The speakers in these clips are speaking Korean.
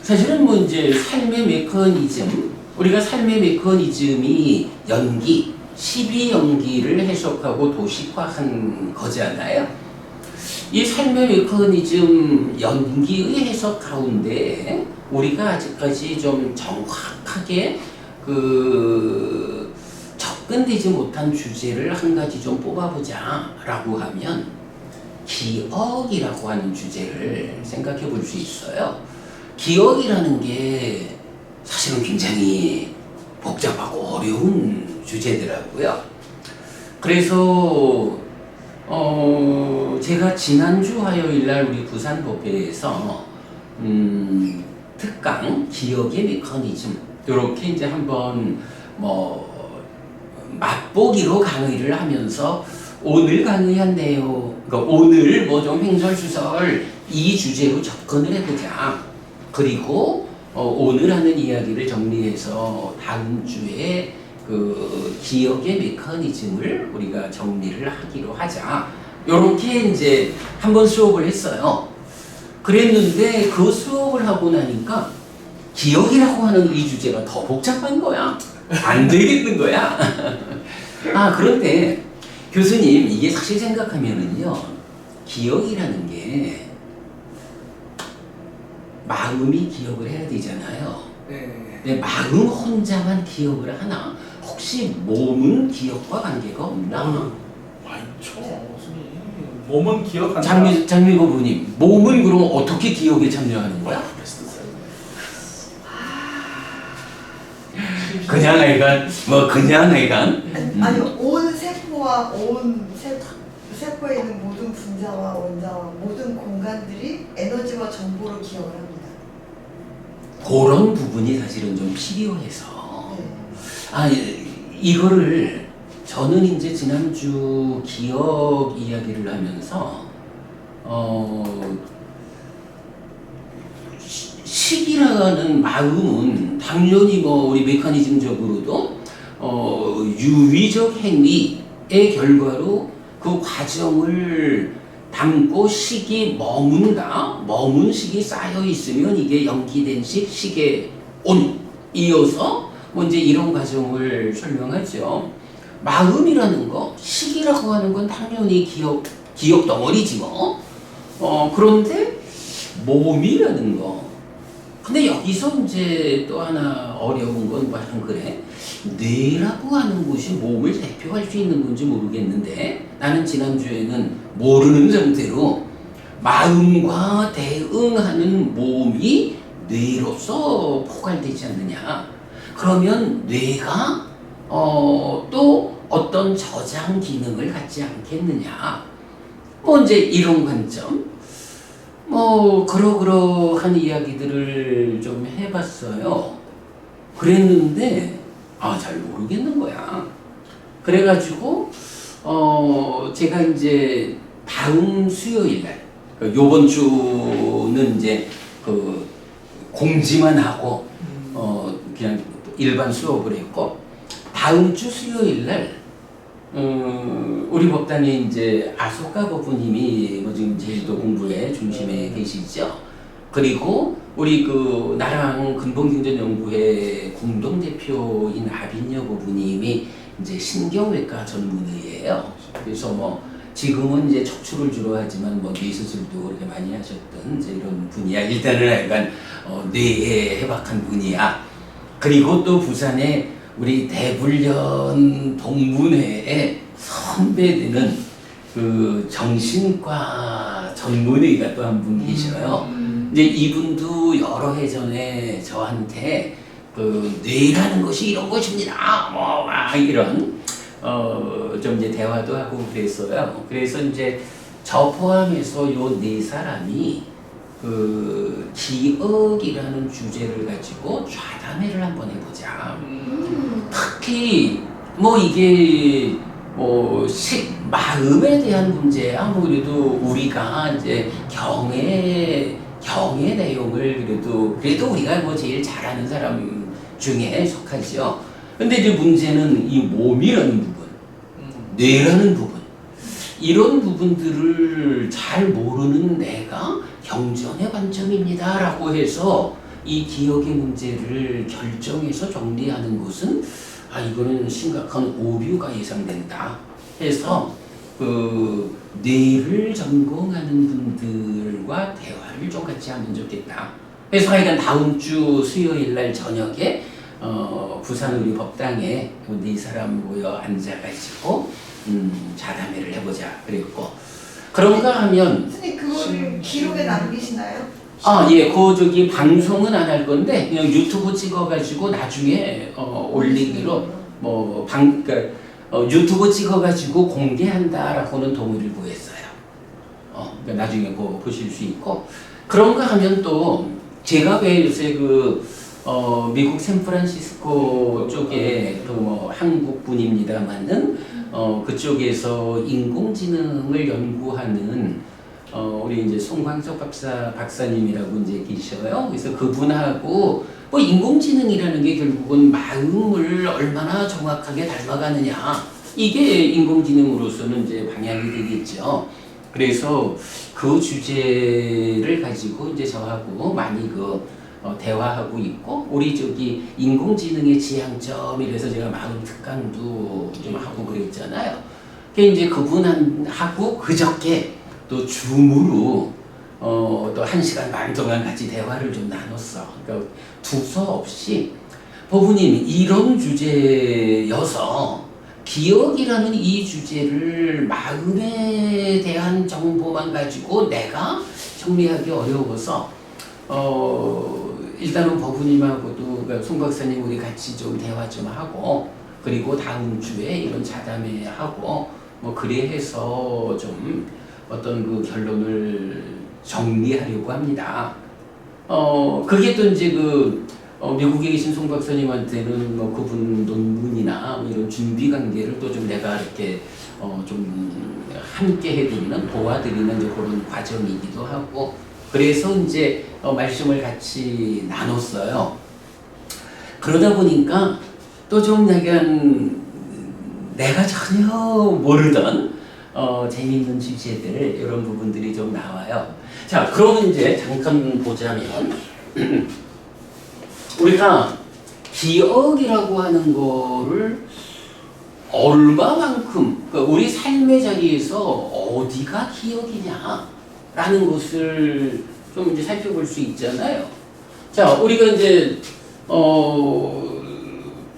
사실은 뭐 이제 삶의 메커니즘, 우리가 삶의 메커니즘이 연기, 12연기를 해석하고 도식화한 거잖아요. 이 삶의 메커니즘 연기의 해석 가운데 우리가 아직까지 좀 정확하게 접근되지 못한 주제를 한 가지 좀 뽑아보자 라고 하면 기억이라고 하는 주제를 생각해 볼 수 있어요. 기억이라는 게 사실은 굉장히 복잡하고 어려운 주제더라고요. 그래서 제가 지난주 화요일날 우리 부산법회에서 특강 기억의 메커니즘 이렇게 이제 한번 맛보기로 강의를 하면서 오늘 강의한 내용, 그러니까 오늘 좀 횡설수설 이 주제로 접근을 해보자. 그리고 오늘 하는 이야기를 정리해서 다음 주에 그 기억의 메커니즘을 우리가 정리를 하기로 하자. 요렇게 이제 한번 수업을 했어요. 그랬는데 그 수업을 하고 나니까 기억이라고 하는 이 주제가 더 복잡한 거야. 안 되겠는 거야. 그런데 교수님, 이게 사실 생각하면은요, 기억이라는 게 마음이 기억을 해야 되잖아요. 근데 마음 혼자만 기억을 하나? 혹시 몸은 기억과 관계가 없나? 많죠. 몸은 기억한다. 장미고 부님, 몸은 그럼 어떻게 기억에 참여하는 거야? 그냥 애간, 그냥 애간? 아니, 온 세포와 세포에 있는 모든 분자와 원자와 모든 공간들이 에너지와 정보를 기억을 합니다. 그런 부분이 사실은 좀 필요해서. 이거를 저는 이제 지난주 기억 이야기를 하면서 식이라는 마음은 당연히 우리 메커니즘적으로도 유의적 행위의 결과로 그 과정을 담고 식이 머문 식이 쌓여 있으면 이게 염기된 식의 온이어서 이제 이런 과정을 설명하죠. 마음이라는 거, 식이라고 하는 건 당연히 기억 덩어리지 그런데 몸이라는 거. 근데 여기서 이제 또 하나 어려운 건 그래. 뇌라고 하는 곳이 몸을 대표할 수 있는 건지 모르겠는데 나는 지난주에는 모르는 상태로 마음과 대응하는 몸이 뇌로서 포괄되지 않느냐. 그러면 뇌가 또 어떤 저장 기능을 갖지 않겠느냐. 이제 이런 관점. 그러한 이야기들을 좀 해봤어요. 그랬는데 잘 모르겠는 거야. 그래가지고 제가 이제 다음 수요일 날, 요번 주는 이제 공지만 하고 그냥 일반 수업을 했고, 다음 주 수요일 날 우리 법단에 이제 아소카 법부님이 지금 제주도 공부의 중심에 계시죠. 그리고 우리 나랑 근본경전연구회 공동대표인 아빈여 법부님이 이제 신경외과 전문의예요. 그래서 지금은 이제 척추를 주로 하지만 뇌수술도 그렇게 많이 하셨던 이제 이런 분이야. 일단은 약간 뇌에 해박한 분이야. 그리고 또 부산에 우리 대불련 동문회에 선배되는 정신과 전문의가 또 한 분 계셔요. 이제 이분도 여러 해 전에 저한테 뇌라는 것이 이런 것입니다. 이런 좀 이제 대화도 하고 그랬어요. 그래서 이제 저 포함해서 요 네 사람이 기억이라는 주제를 가지고 좌담회를 한번 해보자. 특히 이게 마음에 대한 문제야. 그래도 우리가 이제 경의 내용을 그래도 우리가 제일 잘하는 사람 중에 속하죠. 근데 이제 문제는 이 몸이라는 부분, 뇌라는 부분, 이런 부분들을 잘 모르는 내가 경전의 관점입니다 라고 해서 이 기억의 문제를 결정해서 정리하는 것은 이거는 심각한 오류가 예상된다 해서 그 뇌를 전공하는 분들과 대화를 좀 같이 하면 좋겠다. 그래서 하여간 다음 주 수요일 날 저녁에 부산 우리 법당에 네 사람 모여 앉아가지고 자담회를 해보자 그랬고, 그런가 하면 선생님 그거를 기록에 남기시나요? 예, 저기 방송은 안 할 건데 그냥 유튜브 찍어가지고 나중에 올리기로 그러니까 유튜브 찍어가지고 공개한다라고는 동의를 구했어요. 그러니까 나중에 보실 수 있고, 그런가 하면 또 제가 왜 요새 미국 샌프란시스코 쪽에 한국 분입니다만은 그쪽에서 인공지능을 연구하는 우리 이제 송광석 박사님이라고 이제 계셔요. 그래서 그분하고 인공지능이라는 게 결국은 마음을 얼마나 정확하게 닮아가느냐, 이게 인공지능으로서는 이제 방향이 되겠죠. 그래서 그 주제를 가지고 이제 저하고 많이 대화하고 있고, 우리 저기 인공지능의 지향점 이래서 제가 마음 특강도 좀 하고 그랬잖아요. 이제 그분하고 그저께 또 줌으로 또 1시간 반 동안 같이 대화를 좀 나눴어. 그러니까 두서없이 법우님 이런 주제여서 기억이라는 이 주제를 마음에 대한 정보만 가지고 내가 정리하기 어려워서 일단은 법우님하고도 그러니까 송 박사님 우리 같이 좀 대화 좀 하고, 그리고 다음 주에 이런 자담회 하고 그래 해서 좀 어떤 그 결론을 정리하려고 합니다. 그게 또 이제 미국에 계신 송 박사님한테는 그분 논문이나 이런 준비 관계를 또 좀 내가 이렇게 좀 함께 해드리는, 도와드리는 이제 그런 과정이기도 하고, 그래서 이제 말씀을 같이 나눴어요. 그러다 보니까 또 좀 약간 내가 전혀 모르던 재미있는 주제들, 이런 부분들이 좀 나와요. 자, 그러면 이제 잠깐 보자면 우리가 기억이라고 하는 거를 얼마만큼, 그러니까 우리 삶의 자리에서 어디가 기억이냐라는 것을 좀 이제 살펴볼 수 있잖아요. 자, 우리가 이제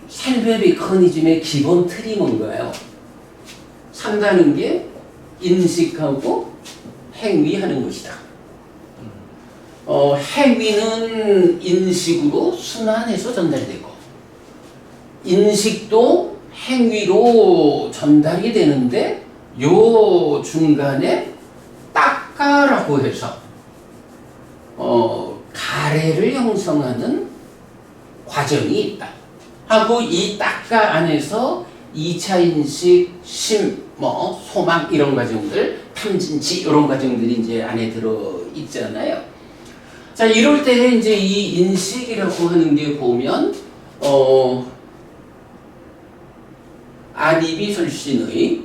삶의 메커니즘의 기본 틀이 뭔가요? 산다는 게 인식하고 행위하는 것이다. 행위는 인식으로 순환해서 전달되고, 인식도 행위로 전달이 되는데 요 중간에 딱가라고 해서 가래를 형성하는 과정이 있다 하고, 이 딱가 안에서 2차 인식, 심, 소망 이런 과정들, 탐진치 이런 과정들이 이제 안에 들어 있잖아요. 자, 이럴 때 이제 이 인식이라고 하는 게 보면 아니비설신의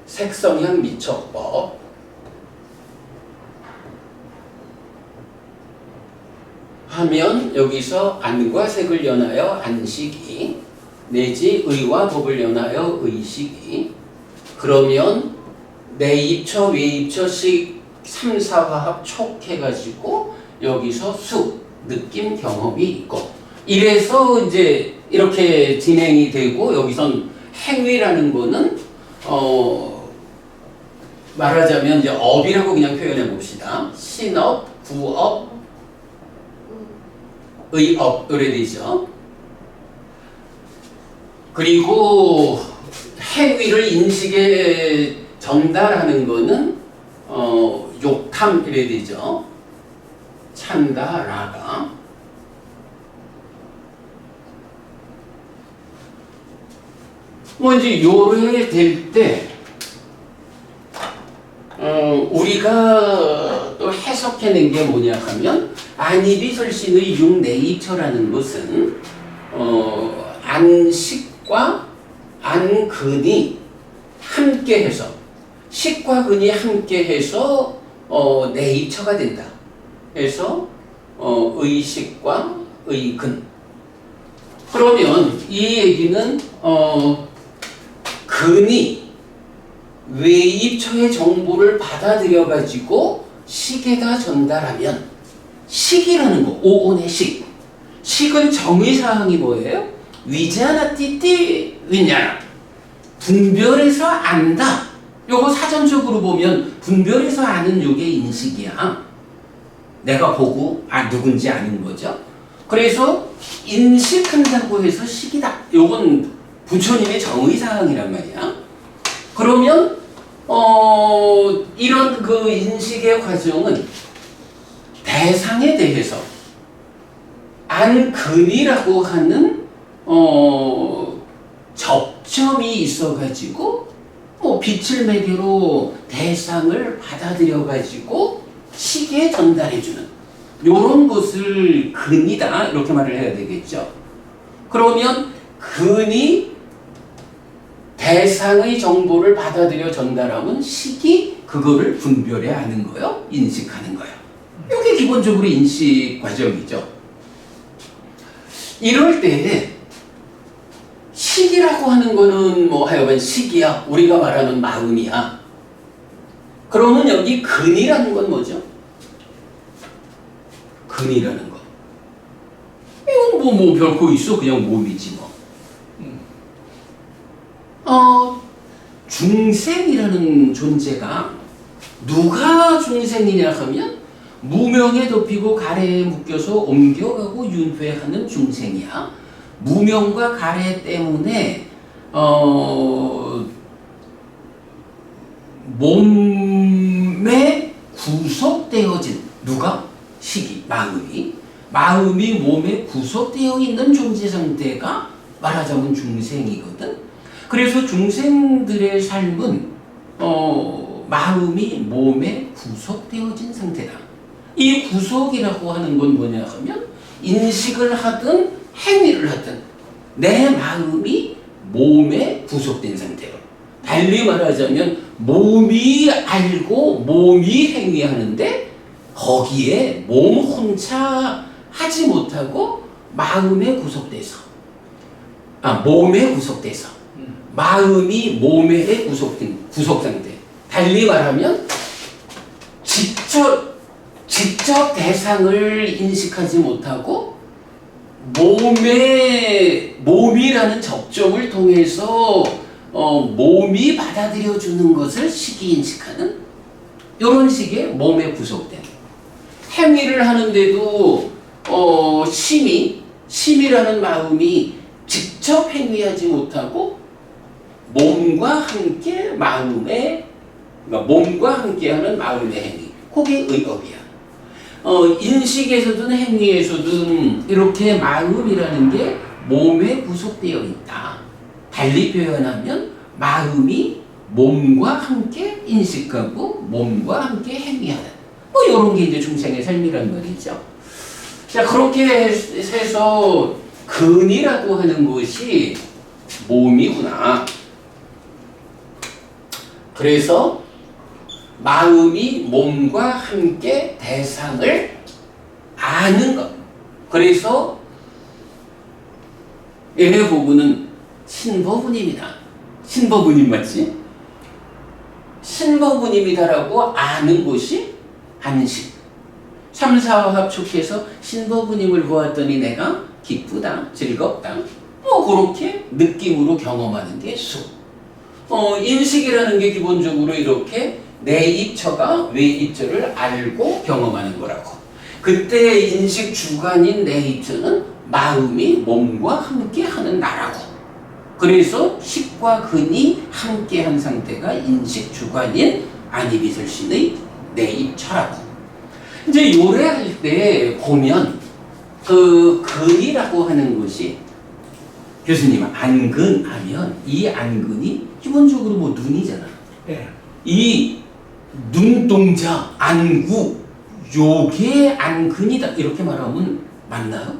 색성향 미처법, 하면 여기서 안과 색을 연하여 안식이, 내지 의와 법을 연하여 의식이, 그러면 내입처, 외입처, 식, 3, 4화합 촉 해가지고 여기서 수, 느낌, 경험이 있고, 이래서 이제 이렇게 진행이 되고, 여기선 행위라는 거는 말하자면 이제 업이라고 그냥 표현해 봅시다. 신업, 구업, 의업 이래 되죠. 그리고 행위를 인식에 전달하는 거는 욕탐 이래 되죠. 찬다, 라가. 이제 요래 될 때 우리가 또 해석해낸 게 뭐냐 하면, 안이비설신의 육내입처라는 것은 안식과 안근이 함께해서, 식과 근이 함께해서 내입처가 된다. 그래서 의식과 의근. 그러면 이 얘기는 근이 외입처의 정보를 받아들여 가지고 식에다 전달하면 식이라는 거, 오온의 식. 식은 정의사항이 뭐예요? 위자나 띠띠 위냐나. 분별해서 안다. 요거 사전적으로 보면 분별해서 아는 요게 인식이야. 내가 보고 누군지 아는 거죠. 그래서 인식한다고 해서 식이다. 요건 부처님의 정의사항이란 말이야. 그러면 이런 그 인식의 과정은 대상에 대해서 안근이라고 하는 접점이 있어가지고 빛을 매개로 대상을 받아들여가지고 식에 전달해주는 요런 것을 근이다 이렇게 말을 해야 되겠죠. 그러면 근이 대상의 정보를 받아들여 전달하면 식이 그거를 분별해 아는 거요, 인식하는 거요. 이게 기본적으로 인식 과정이죠. 이럴 때 식이라고 하는 거는 뭐 하여간 식이야. 우리가 말하는 마음이야. 그러면 여기 근이라는 건 뭐죠? 근이라는 거. 이건 뭐 별거 있어. 그냥 몸이지 뭐. 중생이라는 존재가 누가 중생이냐 하면 무명에 덮이고 가래에 묶여서 옮겨가고 윤회하는 중생이야. 무명과 가래 때문에 몸에 구속되어진 누가? 식이, 마음이 몸에 구속되어 있는 존재 상태가 말하자면 중생이거든. 그래서 중생들의 삶은 마음이 몸에 구속되어진 상태다. 이 구속이라고 하는 건 뭐냐 하면 인식을 하든 행위를 하든 내 마음이 몸에 구속된 상태로. 달리 말하자면 몸이 알고 몸이 행위하는데 거기에 몸 혼자 하지 못하고 마음에 구속돼서 몸에 구속돼서 마음이 몸에 구속된 구속 상태. 달리 말하면 직접 대상을 인식하지 못하고 몸이라는 접점을 통해서 몸이 받아들여주는 것을 식이 인식하는 이런 식의 몸에 구속된 행위를 하는데도 심이라는 마음이 직접 행위하지 못하고 몸과 함께 몸과 함께하는 마음의 행위. 그게 의업이야. 인식에서든 행위에서든 이렇게 마음이라는 게 몸에 구속되어 있다. 달리 표현하면 마음이 몸과 함께 인식하고 몸과 함께 행위하는 이런 게 이제 중생의 삶이란 말이죠. 자, 그렇게 해서 근이라고 하는 것이 몸이구나. 그래서 마음이 몸과 함께 대상을 아는 것. 그래서 얘네 보고는 신법부님이다. 신법부님 맞지? 신법부님이다라고 아는 것이 안식. 삼사합축해서 신법부님을 보았더니 내가 기쁘다, 즐겁다. 그렇게 느낌으로 경험하는 게 수. 인식이라는 게 기본적으로 이렇게 내입처가 외입처를 알고 경험하는 거라고. 그때 인식 주관인 내입처는 마음이 몸과 함께 하는 나라고. 그래서 식과 근이 함께한 상태가 인식 주관인 아니비설신의 내입처라고. 이제 요래할 때 보면 그 근이라고 하는 것이 교수님 안근 하면 이 안근이 기본적으로 뭐 눈이잖아. 예. 이 눈동자 안구 요게 안근이다 이렇게 말하면 맞나요?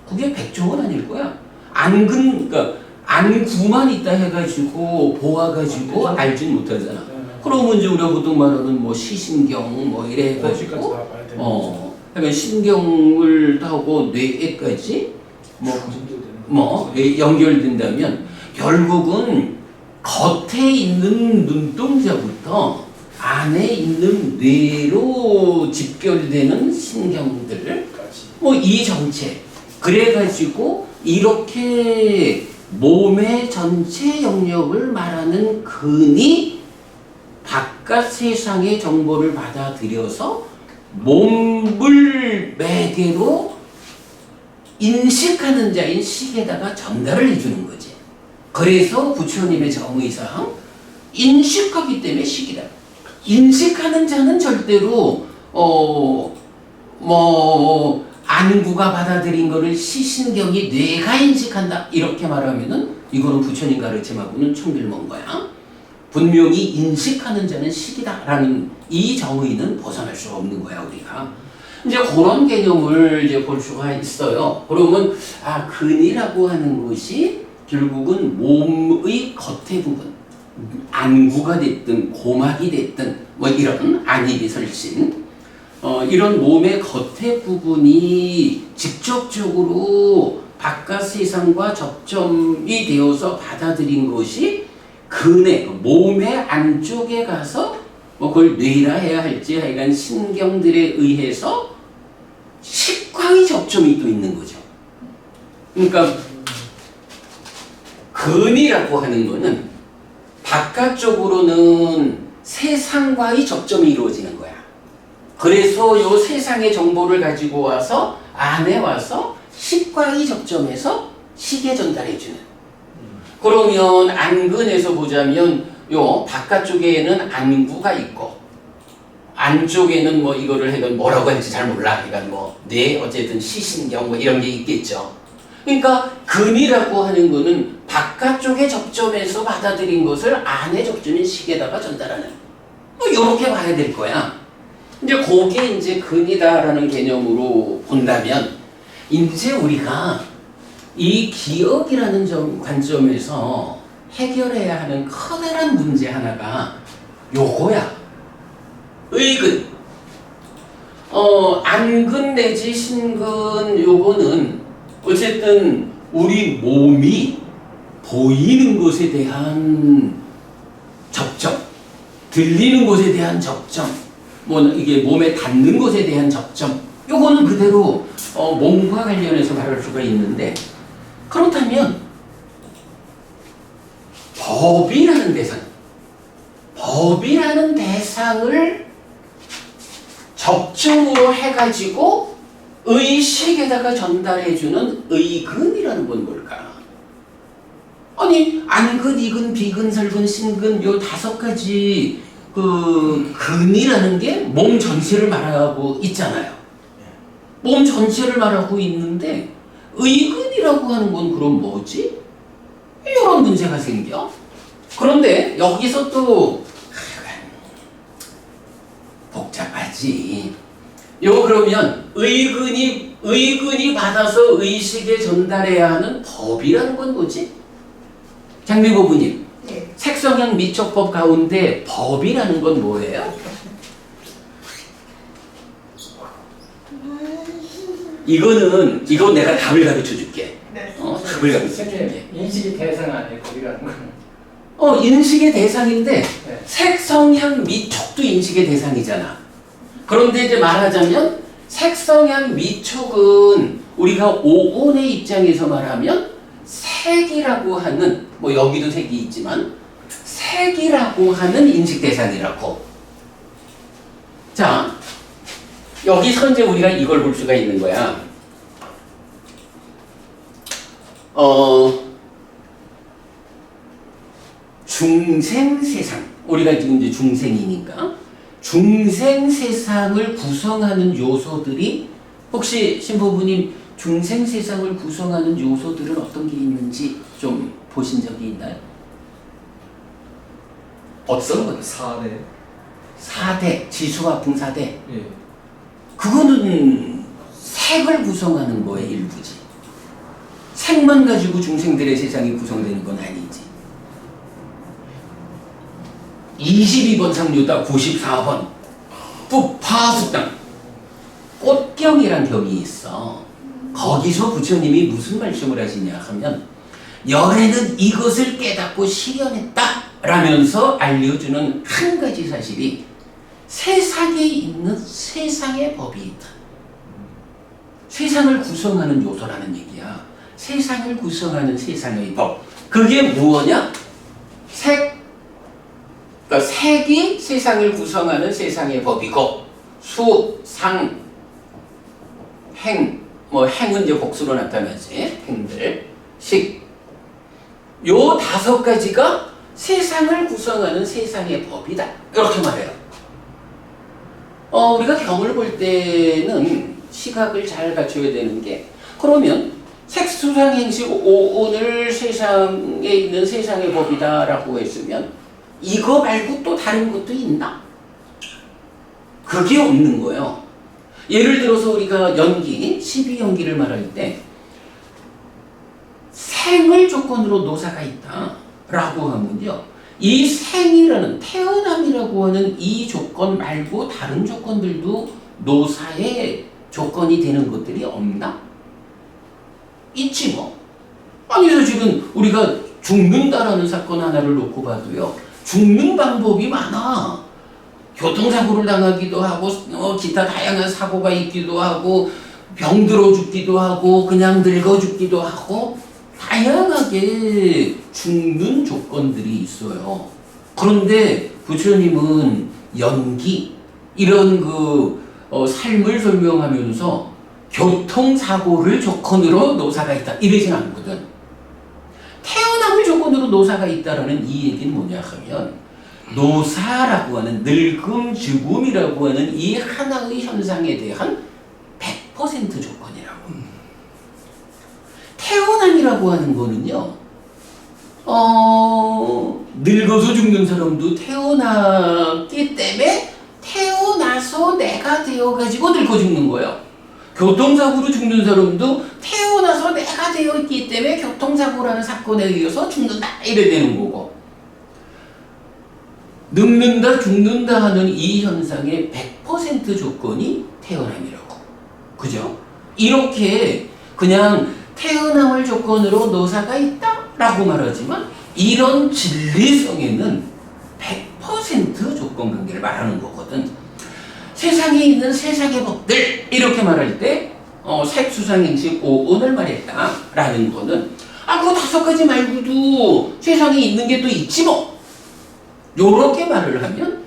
그게 백종원 아닐 거야. 안근 그러니까 안구만 있다 해가지고 보아가지고 알진 못하잖아. 네. 그러면 이제 우리가 보통 말하는 뭐 시신경 뭐 이래 거기까지 다 가지고 봐야 되는 거죠. 그러니까 신경을 타고 뇌에까지 그 정도 되는 뭐 연결된다면 결국은 겉에 있는 눈동자부터 안에 있는 뇌로 집결되는 신경들 거까지. 뭐 이 전체 그래가지고 이렇게 몸의 전체 영역을 말하는 근이 바깥 세상의 정보를 받아들여서 몸을 매개로 인식하는 자인 식에다가 전달을 해주는 거지. 그래서 부처님의 정의상 인식하기 때문에 식이다. 인식하는 자는 절대로 안구가 받아들인 거를 시신경이 뇌가 인식한다 이렇게 말하면은 이거는 부처님 가르침하고는 천길먼 거야. 분명히 인식하는 자는 식이다라는 이 정의는 벗어날 수 없는 거야 우리가. 이제 그런 개념을 이제 볼 수가 있어요. 그러면 근이라고 하는 것이 결국은 몸의 겉에 부분, 안구가 됐든 고막이 됐든 뭐 이런 안입이설신 이런 몸의 겉에 부분이 직접적으로 바깥 세상과 접점이 되어서 받아들인 것이 근의 몸의 안쪽에 가서 뭐 그걸 뇌라 해야 할지 하여간 신경들에 의해서 식과의 접점이 또 있는 거죠. 그러니까 근이라고 하는 거는 바깥쪽으로는 세상과의 접점이 이루어지는 거야. 그래서 요 세상의 정보를 가지고 와서 안에 와서 식과의 접점에서 식에 전달해주는. 그러면 안근에서 보자면 요 바깥쪽에는 안구가 있고 안쪽에는 뭐 이거를 해도 뭐라고 할지 잘 몰라. 그러니까 뇌 어쨌든 시신경 뭐 이런 게 있겠죠. 그러니까 근이라고 하는 거는 바깥쪽의 접점에서 받아들인 것을 안의 접점인 식에다가 전달하는. 이렇게 봐야 될 거야. 이제 그게 이제 근이다라는 개념으로 본다면 이제 우리가 이 기억이라는 관점에서 해결해야 하는 커다란 문제 하나가 요거야. 의근. 안근 내지 신근 요거는 어쨌든 우리 몸이 보이는 것에 대한 접점, 들리는 것에 대한 접점, 뭐 이게 몸에 닿는 것에 대한 접점, 요거는 그대로 몸과 관련해서 말할 수가 있는데 그렇다면 법이라는 대상을 접점으로 해가지고 의식에다가 전달해주는 의근이라는 건 뭘까? 아니 안근, 이근, 비근, 설근, 신근 요 5가지 그 근이라는 게 몸 전체를 말하고 있잖아요. 몸 전체를 말하고 있는데 의근이라고 하는 건 그럼 뭐지? 이런 문제가 생겨. 그런데 여기서 또 복잡하지. 그러면 의근이 받아서 의식에 전달해야 하는 법이라는 건 뭐지? 장미고부님, 네. 색성향 미촉법 가운데 법이라는 건 뭐예요? 이건 내가 답을 가르쳐 줄게. 네. 답을 가르쳐 줄게. 인식이 대상 안에 법이라는 거는. 인식의 대상인데 네. 색성향 미촉도 인식의 대상이잖아. 그런데 이제 말하자면 색성향 미촉은 우리가 오온의 입장에서 말하면 색이라고 하는 뭐 여기도 색이 있지만 색이라고 하는 인식 대상이라고. 자, 여기서 이제 우리가 이걸 볼 수가 있는 거야. 중생 세상. 우리가 지금 이제 중생이니까 중생 세상을 구성하는 요소들이 혹시 신부부님 중생 세상을 구성하는 요소들은 어떤 게 있는지 좀 보신 적이 있나요? 어떤 거? 4대. 4대, 지수화풍 4대. 예. 그거는 색을 구성하는 거의 일부지. 색만 가지고 중생들의 세상이 구성되는 건 아니지. 22번 상류다 94번 북파수땅 꽃경이란 경이 있어. 거기서 부처님이 무슨 말씀을 하시냐 하면 열애는 이것을 깨닫고 실현했다 라면서 알려주는 한 가지 사실이 세상에 있는 세상의 법이 있다. 세상을 구성하는 요소라는 얘기야. 세상을 구성하는 세상의 법. 그게 무엇이냐? 그러니까 색이 세상을 구성하는 세상의 법이고 수, 상, 행, 행은 이제 복수로 나타나지. 행들, 식. 요 5가지가 세상을 구성하는 세상의 법이다. 이렇게 말해요. 우리가 경을 볼 때는 시각을 잘 갖춰야 되는 게 그러면 색수상행식 오늘 세상에 있는 세상의 법이다 라고 했으면 이거 말고 또 다른 것도 있나? 그게 없는 거예요. 예를 들어서 우리가 연기, 12연기를 말할 때 생을 조건으로 노사가 있다 라고 하면요, 이 생이라는 태어남이라고 하는 이 조건 말고 다른 조건들도 노사의 조건이 되는 것들이 없나? 있지 뭐. 아니 사실은 우리가 죽는다라는 사건 하나를 놓고 봐도요, 죽는 방법이 많아. 교통사고를 당하기도 하고 기타 다양한 사고가 있기도 하고 병들어 죽기도 하고 그냥 늙어 죽기도 하고 다양하게 죽는 조건들이 있어요. 그런데 부처님은 연기 이런 삶을 설명하면서 교통사고를 조건으로 노사가 있다 이러진 않거든. 태어남을 조건으로 노사가 있다라는 이 얘기는 뭐냐 하면 노사라고 하는 늙음, 죽음이라고 하는 이 하나의 현상에 대한 100% 조건이라고. 태어남이라고 하는 거는요, 늙어서 죽는 사람도 태어났기 때문에 태어나서 내가 되어가지고 늙어 죽는 거예요. 교통사고로 죽는 사람도 태어나서 내가 되었기 때문에 교통사고라는 사건에 의해서 죽는다 이래 되는 거고, 늙는다 죽는다 하는 이 현상의 100% 조건이 태어남이라고. 그죠? 이렇게 그냥 태어남을 조건으로 노사가 있다 라고 말하지만 이런 진리성에는 100% 조건 관계를 말하는 거거든. 세상에 있는 세상의 법들 이렇게 말할 때 색수상행식 오온을 말했다 라는 거는 그 5가지 말고도 세상에 있는 게 또 있지 뭐, 요렇게 말을 하면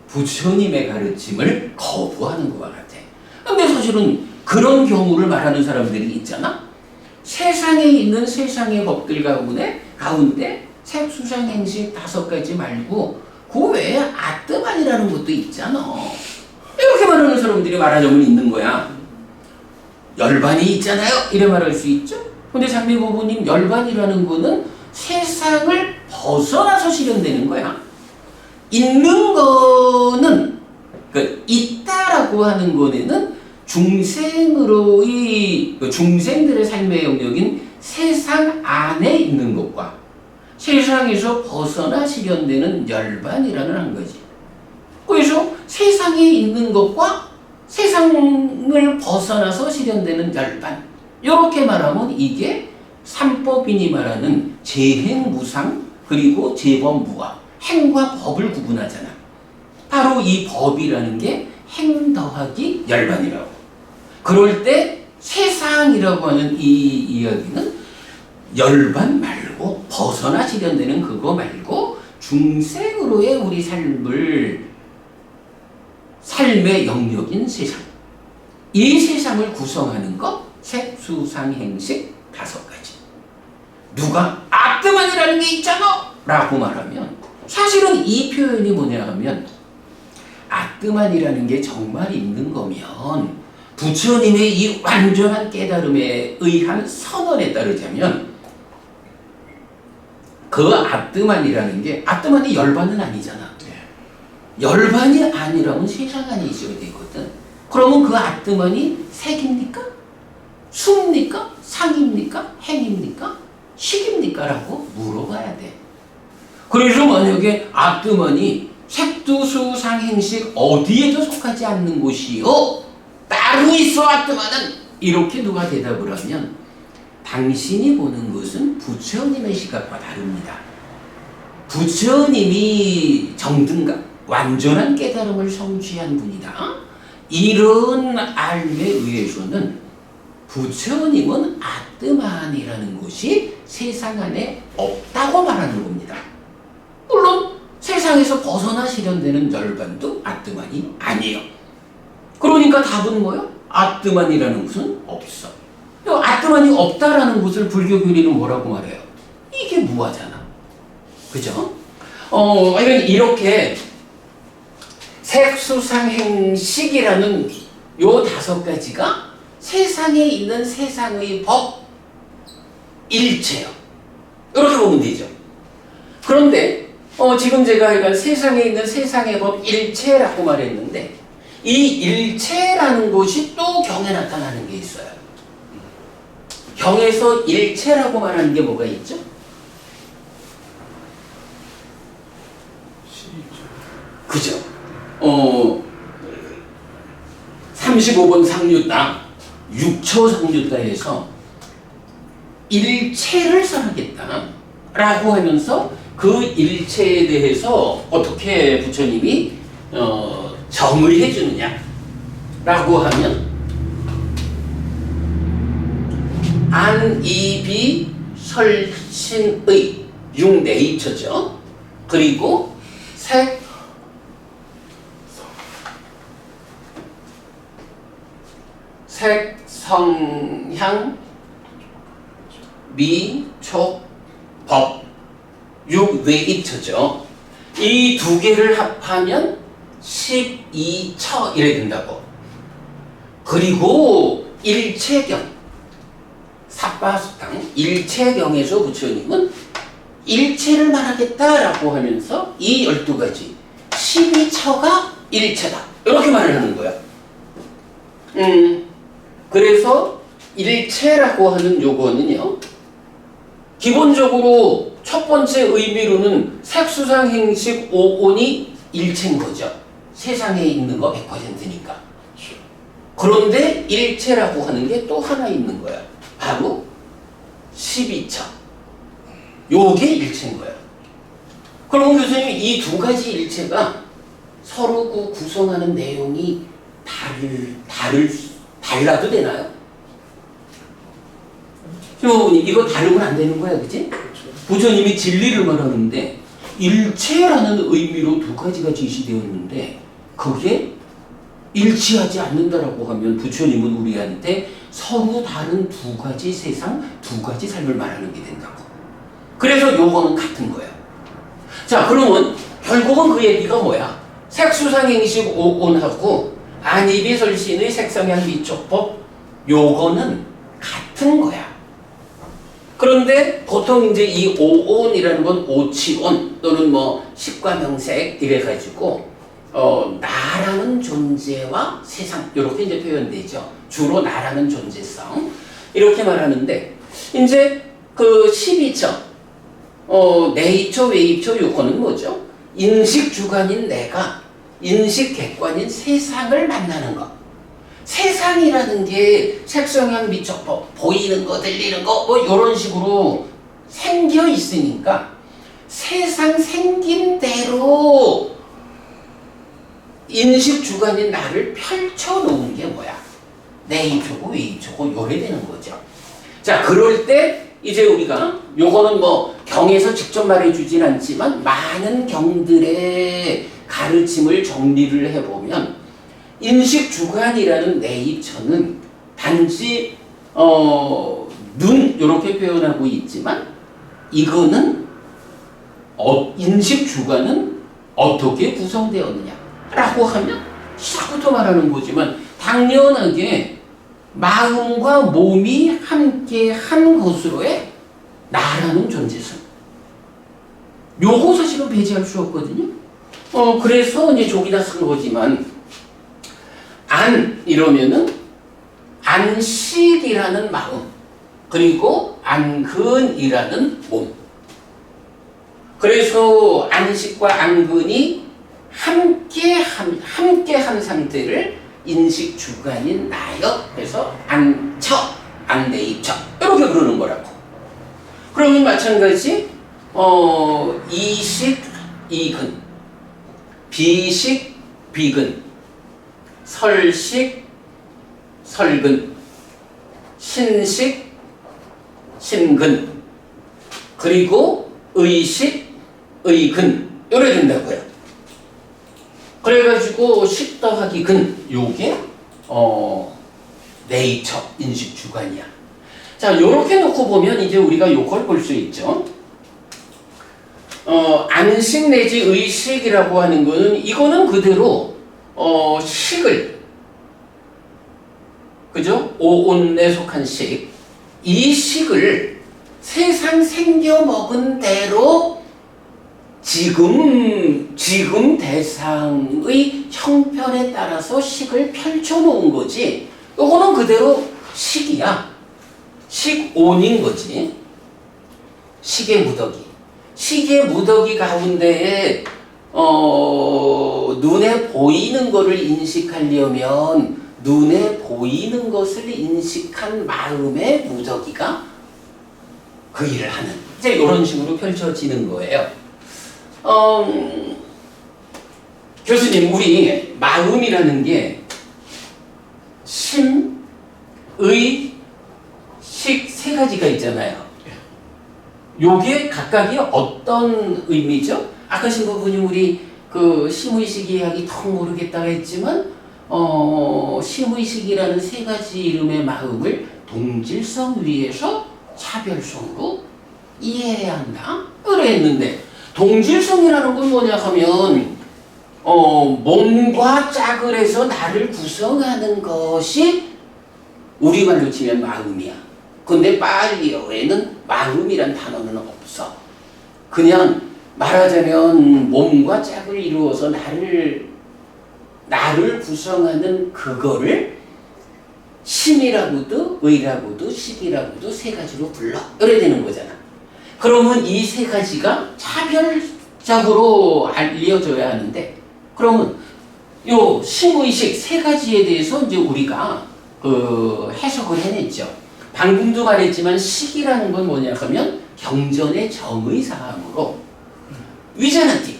부처님의 가르침을 거부하는 것과 같아. 근데 사실은 그런 경우를 말하는 사람들이 있잖아. 세상에 있는 세상의 법들 가운데 색수상행식 5가지 말고 그 외에 아뜨만이라는 것도 있잖아. 이렇게 말하는 사람들이 말하자면 있는 거야. 열반이 있잖아요 이래 말할 수 있죠. 근데 장미고부님, 열반이라는 거는 세상을 벗어나서 실현되는 거야. 있는 거는 있다라고 하는 거는 중생들의 삶의 영역인 세상 안에 있는 것과 세상에서 벗어나 실현되는 열반이라는 한 가지. 그래서 세상에 있는 것과 세상을 벗어나서 실현되는 열반, 이렇게 말하면 이게 삼법인이 말하는 재행무상 그리고 재범무화, 행과 법을 구분하잖아. 바로 이 법이라는 게 행 더하기 열반이라고. 그럴 때 세상이라고 하는 이 이야기는 열반 말고 벗어나 실현되는 그거 말고 중생으로의 우리 삶의 영역인 세상, 이 세상을 구성하는 것 색수상행식 5가지. 누가 아뜨만이라는 게 있잖아 라고 말하면 사실은 이 표현이 뭐냐 하면 아뜨만이라는 게 정말 있는 거면 부처님의 이 완전한 깨달음에 의한 선언에 따르자면 그 아뜨만이라는 게 아뜨만이 열반은 아니잖아. 열반이 아니라면 세상 안에 있어야 되거든. 그러면 그 아뜨만이 색입니까? 수입니까? 상입니까? 행입니까? 식입니까? 라고 물어봐야 돼. 그래서 만약에 아뜨만이 색두수상행식 어디에도 속하지 않는 곳이요 따로 있어 아뜨만은 이렇게 누가 대답을 하면 당신이 보는 것은 부처님의 시각과 다릅니다. 부처님이 정등감 완전한 깨달음을 성취한 분이다. 이런 알에 의해서는 부처님은 아뜨만이라는 것이 세상 안에 없다고 말하는 겁니다. 물론 세상에서 벗어나 실현되는 열반도 아뜨만이 아니에요. 그러니까 답은 뭐요? 아뜨만이라는 것은 없어. 아뜨만이 없다라는 것을 불교 교리는 뭐라고 말해요? 이게 무아잖아. 그죠? 이렇게 색수상행식이라는 요 5가지가 세상에 있는 세상의 법 일체요. 이렇게 보면 되죠. 그런데 지금 제가 그러니까 세상에 있는 세상의 법 일체라고 말했는데 이 일체라는 것이 또 경에 나타나는 게 있어요. 경에서 일체라고 말하는 게 뭐가 있죠? 12조. 그죠? 35번 상류따 6초 상류따에서 일체를 설하겠다 라고 하면서 그 일체에 대해서 어떻게 부처님이 정을 해주느냐 라고 하면 안이비 설신의 6네이처죠. 그리고 색, 성향, 미, 촉, 법 6네이처죠. 이 2개를 합하면 12처 이래 된다고. 그리고 일체경 삿바수탕 일체경에서 부처님은 일체를 말하겠다라고 하면서 이 12가지 12처가 일체다 이렇게 말을 하는 거야. 그래서 일체라고 하는 요거는요 기본적으로 첫 번째 의미로는 색수상행식 5온이 일체인 거죠. 세상에 있는 거 100%니까. 그런데 일체라고 하는 게 또 하나 있는 거야. 바로 12처. 요게 일체인 거야. 그럼 교수님 이 2가지 일체가 서로 구성하는 내용이 달라도 되나요? 신부님 이거 다르면 안 되는 거야, 그치? 부처님이 진리를 말하는데 일체라는 의미로 2가지가 제시되었는데 그게 일치하지 않는다라고 하면 부처님은 우리한테 서로 다른 2가지 세상, 2가지 삶을 말하는 게 된다고. 그래서 요거는 같은 거예요. 자, 그러면 결국은 그 얘기가 뭐야? 색수상행식 5온하고 안이비설신의 색성향 미촉법 요거는 같은 거야. 그런데 보통 이제 이 5온이라는 건 오치온 또는 뭐 식과명색 이래가지고 나라는 존재와 세상 이렇게 이제 표현되죠. 주로 나라는 존재성 이렇게 말하는데 이제 그 12처 내이처 외이처 요거는 뭐죠? 인식 주관인 내가 인식 객관인 세상을 만나는 것. 세상이라는 게 색성향 미촉법 보이는 거 들리는 거 뭐 이런 식으로 생겨 있으니까 세상 생긴 대로 인식 주관인 나를 펼쳐놓은 게 뭐야? 내이초고 외이초고 요래 되는 거죠. 자, 그럴 때 이제 우리가 요거는 뭐 경에서 직접 말해주진 않지만 많은 경들의 가르침을 정리를 해보면 인식 주관이라는 내이처는 단지 눈 이렇게 표현하고 있지만 이거는 인식 주관은 어떻게 구성되었느냐 라고 하면 시작부터 말하는 거지만 당연하게 마음과 몸이 함께 한 것으로의 나라는 존재성 요거 사실은 배제할 수 없거든요. 그래서 이제 저기다 쓴 거지만 안 이러면은 안식이라는 마음 그리고 안근이라는 몸 그래서 안식과 안근이 함께한 상태를 인식 주관인 나역 해서 안처, 안대입처 이렇게 부르는 거라고. 그러면 마찬가지 이식, 이근, 비식, 비근, 설식, 설근, 신식, 신근, 그리고 의식, 의근 이래 된다고요. 그래가지고 식 더하기 근 요게 네이처 인식 주관이야. 자, 요렇게 놓고 보면 이제 우리가 요걸 볼 수 있죠. 안식 내지 의식이라고 하는 거는 이거는 그대로 식을, 그죠? 오온에 속한 식, 이 식을 세상 생겨 먹은 대로 지금 대상의 형편에 따라서 식을 펼쳐 놓은 거지. 요거는 그대로 식이야. 식온인 거지. 식의 무더기. 식의 무더기 가운데에 눈에 보이는 거를 인식하려면 눈에 보이는 것을 인식한 마음의 무더기가 그 일을 하는, 이제 이런 식으로 펼쳐지는 거예요. 교수님, 우리 마음이라는 게 심, 의, 식 세 가지가 있잖아요. 요게 각각이 어떤 의미죠? 아까 신부분이 우리 그 심의식 이야기 턱 모르겠다고 했지만 심의식이라는 세 가지 이름의 마음을 동질성 위에서 차별성으로 이해해야 한다 그랬는데, 동질성이라는 건 뭐냐 하면 몸과 짝을 해서 나를 구성하는 것이 우리말로 치면 마음이야. 근데 파리어에는 마음이란 단어는 없어. 그냥 말하자면 몸과 짝을 이루어서 나를 구성하는 그거를 심이라고도 의라고도 식이라고도 세 가지로 불러. 이래 되는 거잖아. 그러면 이 세 가지가 차별적으로 알려져야 하는데, 그러면 요 심의식 세 가지에 대해서 이제 우리가 해석을 해냈죠. 방금도 말했지만 식이라는 건 뭐냐 하면 경전의 정의사항으로 위자나티,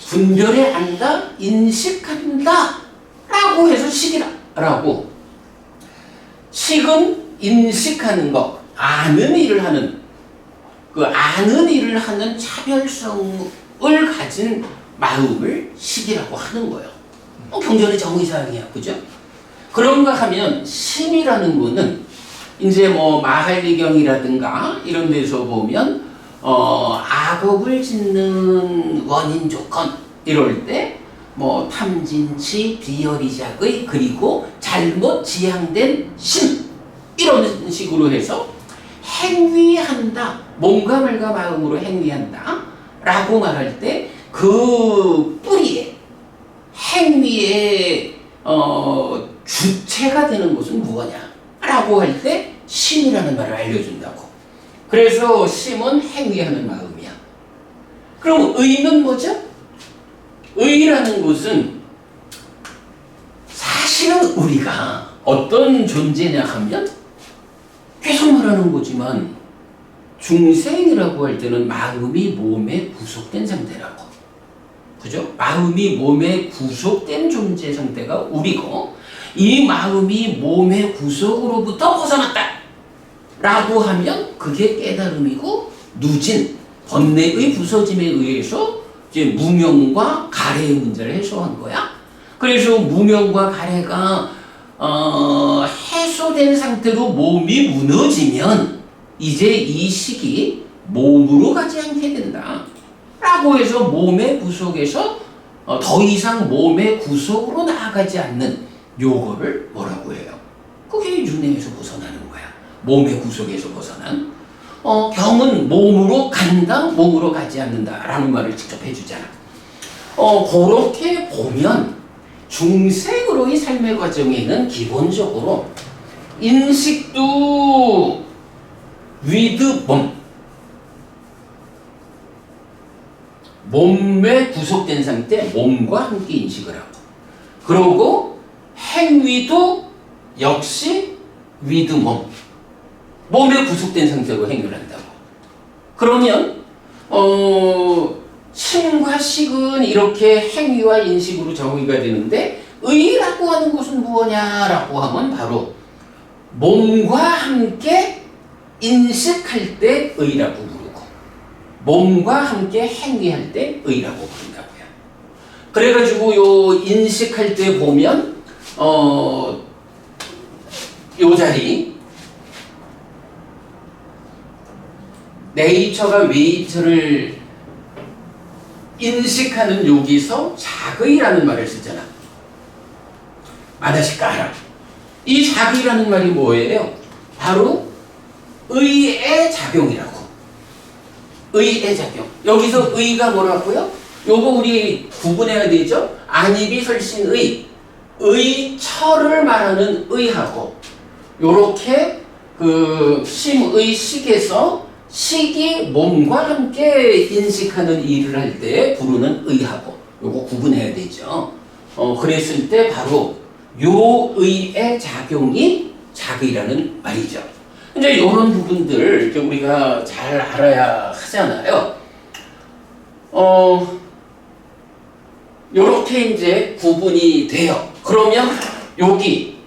분별해 안다, 인식한다 라고 해서 식이라고. 식은 인식하는 것, 아는 일을 하는, 그 아는 일을 하는 차별성을 가진 마음을 식이라고 하는 거예요. 경전의 정의사항이야, 그죠? 그런가 하면 심이라는 거는 이제 뭐 마할리경이라든가 이런 데서 보면 악업을 짓는 원인 조건 이럴 때 뭐 탐진치 비열이작의 그리고 잘못 지향된 심 이런 식으로 해서 행위한다, 몸과 말과 마음으로 행위한다 라고 말할 때 그 뿌리에 행위의 주체가 되는 것은 무엇냐 라고 할 때 심이라는 말을 알려준다고. 그래서 심은 행위하는 마음이야. 그럼 의는 뭐죠? 의라는 것은 사실은 우리가 어떤 존재냐 하면 계속 말하는 거지만 중생이라고 할 때는 마음이 몸에 구속된 상태라고. 그죠? 마음이 몸에 구속된 존재 상태가 우리고, 이 마음이 몸의 구속으로부터 벗어났다 라고 하면 그게 깨달음이고, 누진, 번뇌의 부서짐에 의해서 이제 무명과 가래의 문제를 해소한 거야. 그래서 무명과 가래가 해소된 상태로 몸이 무너지면 이제 이 식이 몸으로 가지 않게 된다 라고 해서 몸의 구속에서 더 이상 몸의 구속으로 나아가지 않는 요거를 뭐라고 해요? 그게 윤회에서 벗어나는 거야. 몸의 구속에서 벗어난. 경은 몸으로 간다, 몸으로 가지 않는다 라는 말을 직접 해주잖아. 그렇게 보면 중생으로의 삶의 과정에는 기본적으로 인식도 위드 몸, 몸에 구속된 상태, 몸과 함께 인식을 하고. 그러고 행위도 역시 with 몸. 몸에 구속된 상태로 행위를 한다고. 그러면 신과 식은 이렇게 행위와 인식으로 정의가 되는데 의라고 하는 것은 무엇냐라고 하면 바로 몸과 함께 인식할 때 의라고 부르고 몸과 함께 행위할 때 의라고 부른다고요. 그래가지고 요 인식할 때 보면 요 자리 네이처가 웨이처를 인식하는 여기서 자의라는 말을 쓰잖아. 마다시까라. 이 자의라는 말이 뭐예요? 바로 의의 작용이라고. 의의 작용. 여기서 의가 뭐라고요? 요거 우리 구분해야 되죠? 안입이 설신의. 의처를 말하는 의하고 요렇게 그 심의 식에서 식이 몸과 함께 인식하는 일을 할 때 부르는 의하고 요거 구분해야 되죠. 그랬을 때 바로 요 의의 작용이 자의라는 말이죠. 이제 이런 부분들 우리가 잘 알아야 하잖아요. 요렇게 이제 구분이 돼요. 그러면 여기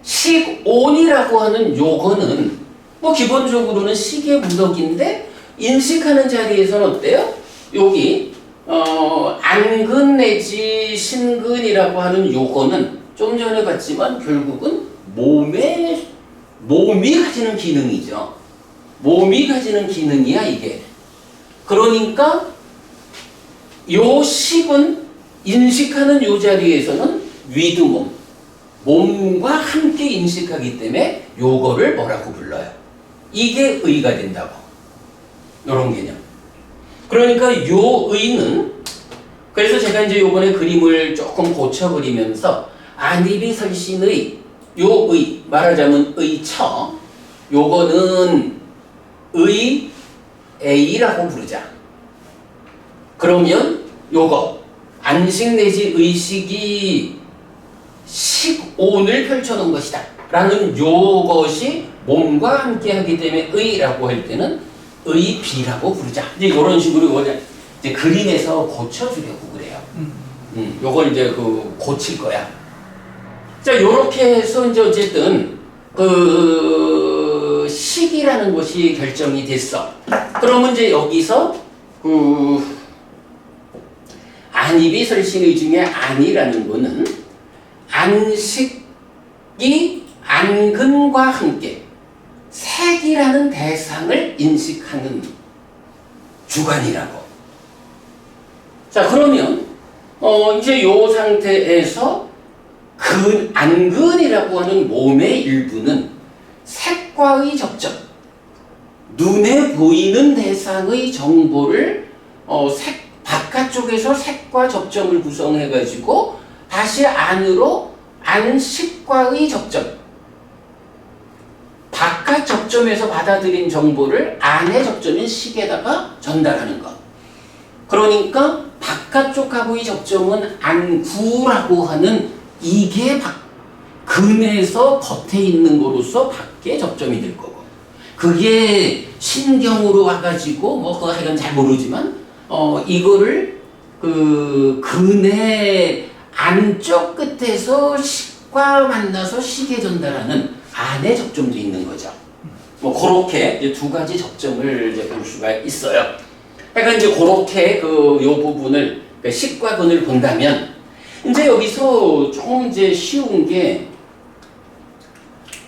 식온이라고 하는 요거는 뭐 기본적으로는 식의 무덕인데 인식하는 자리에서는 어때요? 여기 안근 내지 신근이라고 하는 요거는 좀 전에 봤지만 결국은 몸이 가지는 기능이죠. 몸이 가지는 기능이야 이게. 그러니까 요 식은 인식하는 요 자리에서는 with 몸과 함께 인식하기 때문에 요거를 뭐라고 불러요? 이게 의가 된다고. 요런 개념. 그러니까 요 의는 그래서 제가 이제 요번에 그림을 조금 고쳐버리면서 안입이 설신의 요 의 말하자면 의처 요거는 의 A라고 부르자. 그러면 요거 안식 내지 의식이 식온을 펼쳐놓은 것이다 라는 요것이 몸과 함께 하기 때문에 의라고 할 때는 의비라고 부르자. 이제 이런 식으로 이제 그림에서 고쳐주려고 그래요. 요걸 이제 고칠 거야. 자, 요렇게 해서 이제 어쨌든 그 식이라는 것이 결정이 됐어. 그러면 이제 여기서 안입이 설신의 중에 안이라는 거는 안식이 안근과 함께 색이라는 대상을 인식하는 주관이라고. 자, 그러면 이제 요 상태에서 안근이라고 하는 몸의 일부는 색과의 접점, 눈에 보이는 대상의 정보를 바깥쪽에서 색과 접점을 구성해가지고 다시 안으로 안식과의 접점, 바깥 접점에서 받아들인 정보를 안의 접점인 식에다가 전달하는 것. 그러니까 바깥쪽하고의 접점은 안구라고 하는 이게 근에서 겉에 있는 거로서 밖에 접점이 될 거고, 그게 신경으로 와가지고 뭐 그거 하여간 잘 모르지만 이거를 근의 안쪽 끝에서 식과 만나서 식에 전달하는 안의 접점도 있는 거죠. 뭐 그렇게 이제 두 가지 접점을 이제 볼 수가 있어요. 그러니까 이제 그렇게 요 부분을 식과 근을 본다면 이제 여기서 조금 이제 쉬운 게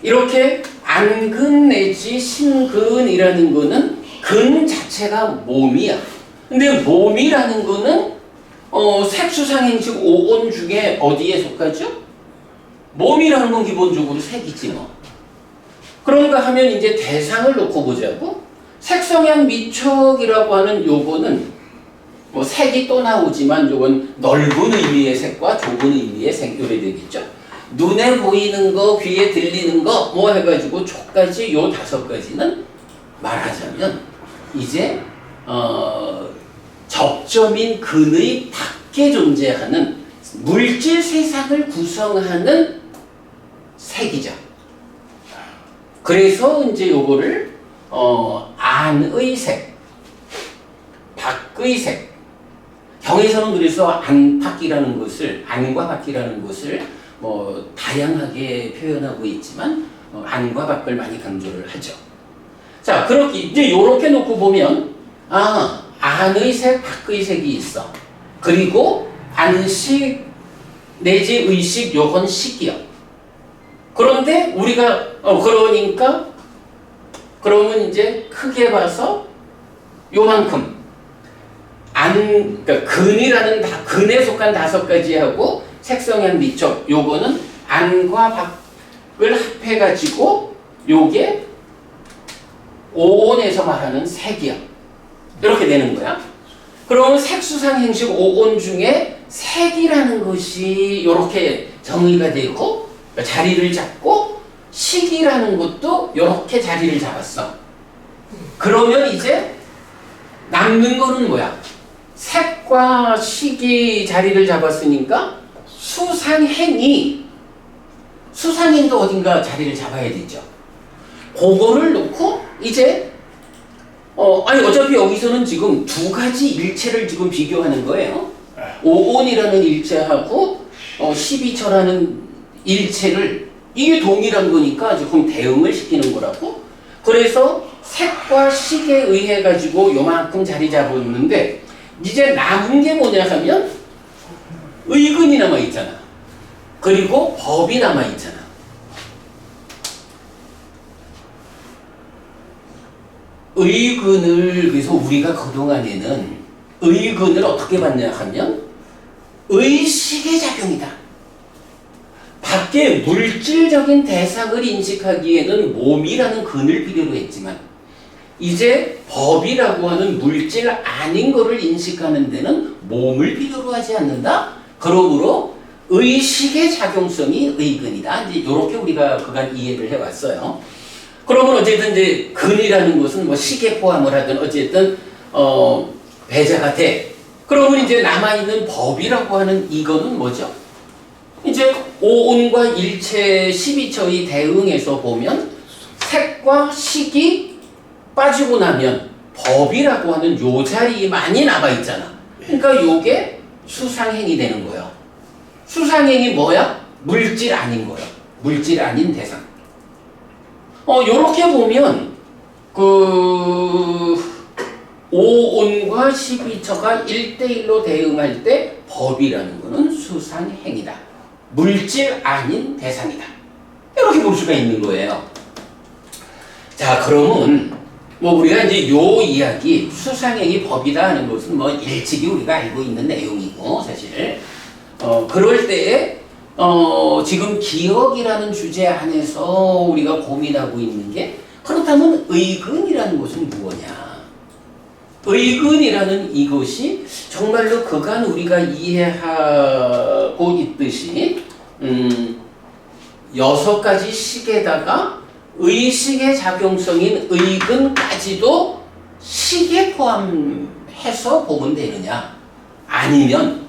이렇게 안근 내지 신근이라는 거는 근 자체가 몸이야. 근데 몸이라는 거는 색수상행식 5온 중에 어디에 속하죠? 몸이라는 건 기본적으로 색이지 뭐. 그런가 하면 이제 대상을 놓고 보자고. 색성향 미촉이라고 하는 요거는 뭐 색이 또 나오지만 요건 넓은 의미의 색과 좁은 의미의 색 요래 되겠죠. 눈에 보이는 거, 귀에 들리는 거 뭐 해가지고 촉까지 요 5가지는 말하자면 이제 접점인 근의 밖에 존재하는 물질 세상을 구성하는 색이죠. 그래서 이제 요거를 안의 색, 밖의 색. 경에서는 그래서 안팎이라는 것을, 안과 밖이라는 것을 뭐 다양하게 표현하고 있지만 안과 밖을 많이 강조를 하죠. 자, 그렇게 이제 요렇게 놓고 보면 안의 색, 밖의 색이 있어. 그리고 안식 내지 의식, 요건 식이요. 그런데 우리가 그러니까 그러면 이제 크게 봐서 요만큼 그러니까 근이라는 근에 속한 5가지하고 색성향 미적 요거는 안과 밖을 합해가지고 요게 오온에서 말하는 색이야. 이렇게 되는 거야. 그러면 색수상 행식 오온 중에 색이라는 것이 이렇게 정의가 되고 자리를 잡고 식이라는 것도 이렇게 자리를 잡았어. 그러면 이제 남는 거는 뭐야? 색과 식이 자리를 잡았으니까 수상행도 어딘가 자리를 잡아야 되죠. 그거를 놓고 이제 어차피 여기서는 지금 2가지 일체를 지금 비교하는 거예요. 오온이라는 일체하고 12처라는 일체를 이게 동일한 거니까 지금 대응을 시키는 거라고. 그래서 색과 식에 의해 가지고 요만큼 자리 잡았는데 이제 남은 게 뭐냐 하면 의근이 남아 있잖아. 그리고 법이 남아 있잖아. 의근을 그래서 우리가 그동안에는 의근을 어떻게 봤냐 하면 의식의 작용이다. 밖에 물질적인 대상을 인식하기에는 몸이라는 근을 필요로 했지만 이제 법이라고 하는 물질 아닌 거를 인식하는 데는 몸을 필요로 하지 않는다. 그러므로 의식의 작용성이 의근이다. 이제 이렇게 우리가 그간 이해를 해왔어요. 그러면 어쨌든 이제 근이라는 것은 뭐 식에 포함을 하든 어쨌든 배제가 돼. 그러면 이제 남아있는 법이라고 하는 이거는 뭐죠? 이제 오온과 일체 12처의 대응에서 보면 색과 식이 빠지고 나면 법이라고 하는 요 자리만이 남아있잖아. 그러니까 요게 수상행이 되는 거예요. 수상행이 뭐야? 물질 아닌 거예요. 물질 아닌 대상. 요렇게 보면 오온과 12처가 1대1로 대응할 때 법이라는 거는 수상행이다. 물질 아닌 대상이다. 이렇게 볼 수가 있는 거예요. 자, 그러면 뭐 우리가 이제 요 이야기 수상행이 법이다 하는 것은 뭐 일찍이 우리가 알고 있는 내용이고 사실 그럴 때에 지금 기억이라는 주제 안에서 우리가 고민하고 있는 게 그렇다면 의근이라는 것은 무엇이냐? 의근이라는 이것이 정말로 그간 우리가 이해하고 있듯이 6가지 식에다가 의식의 작용성인 의근까지도 식에 포함해서 보면 되느냐? 아니면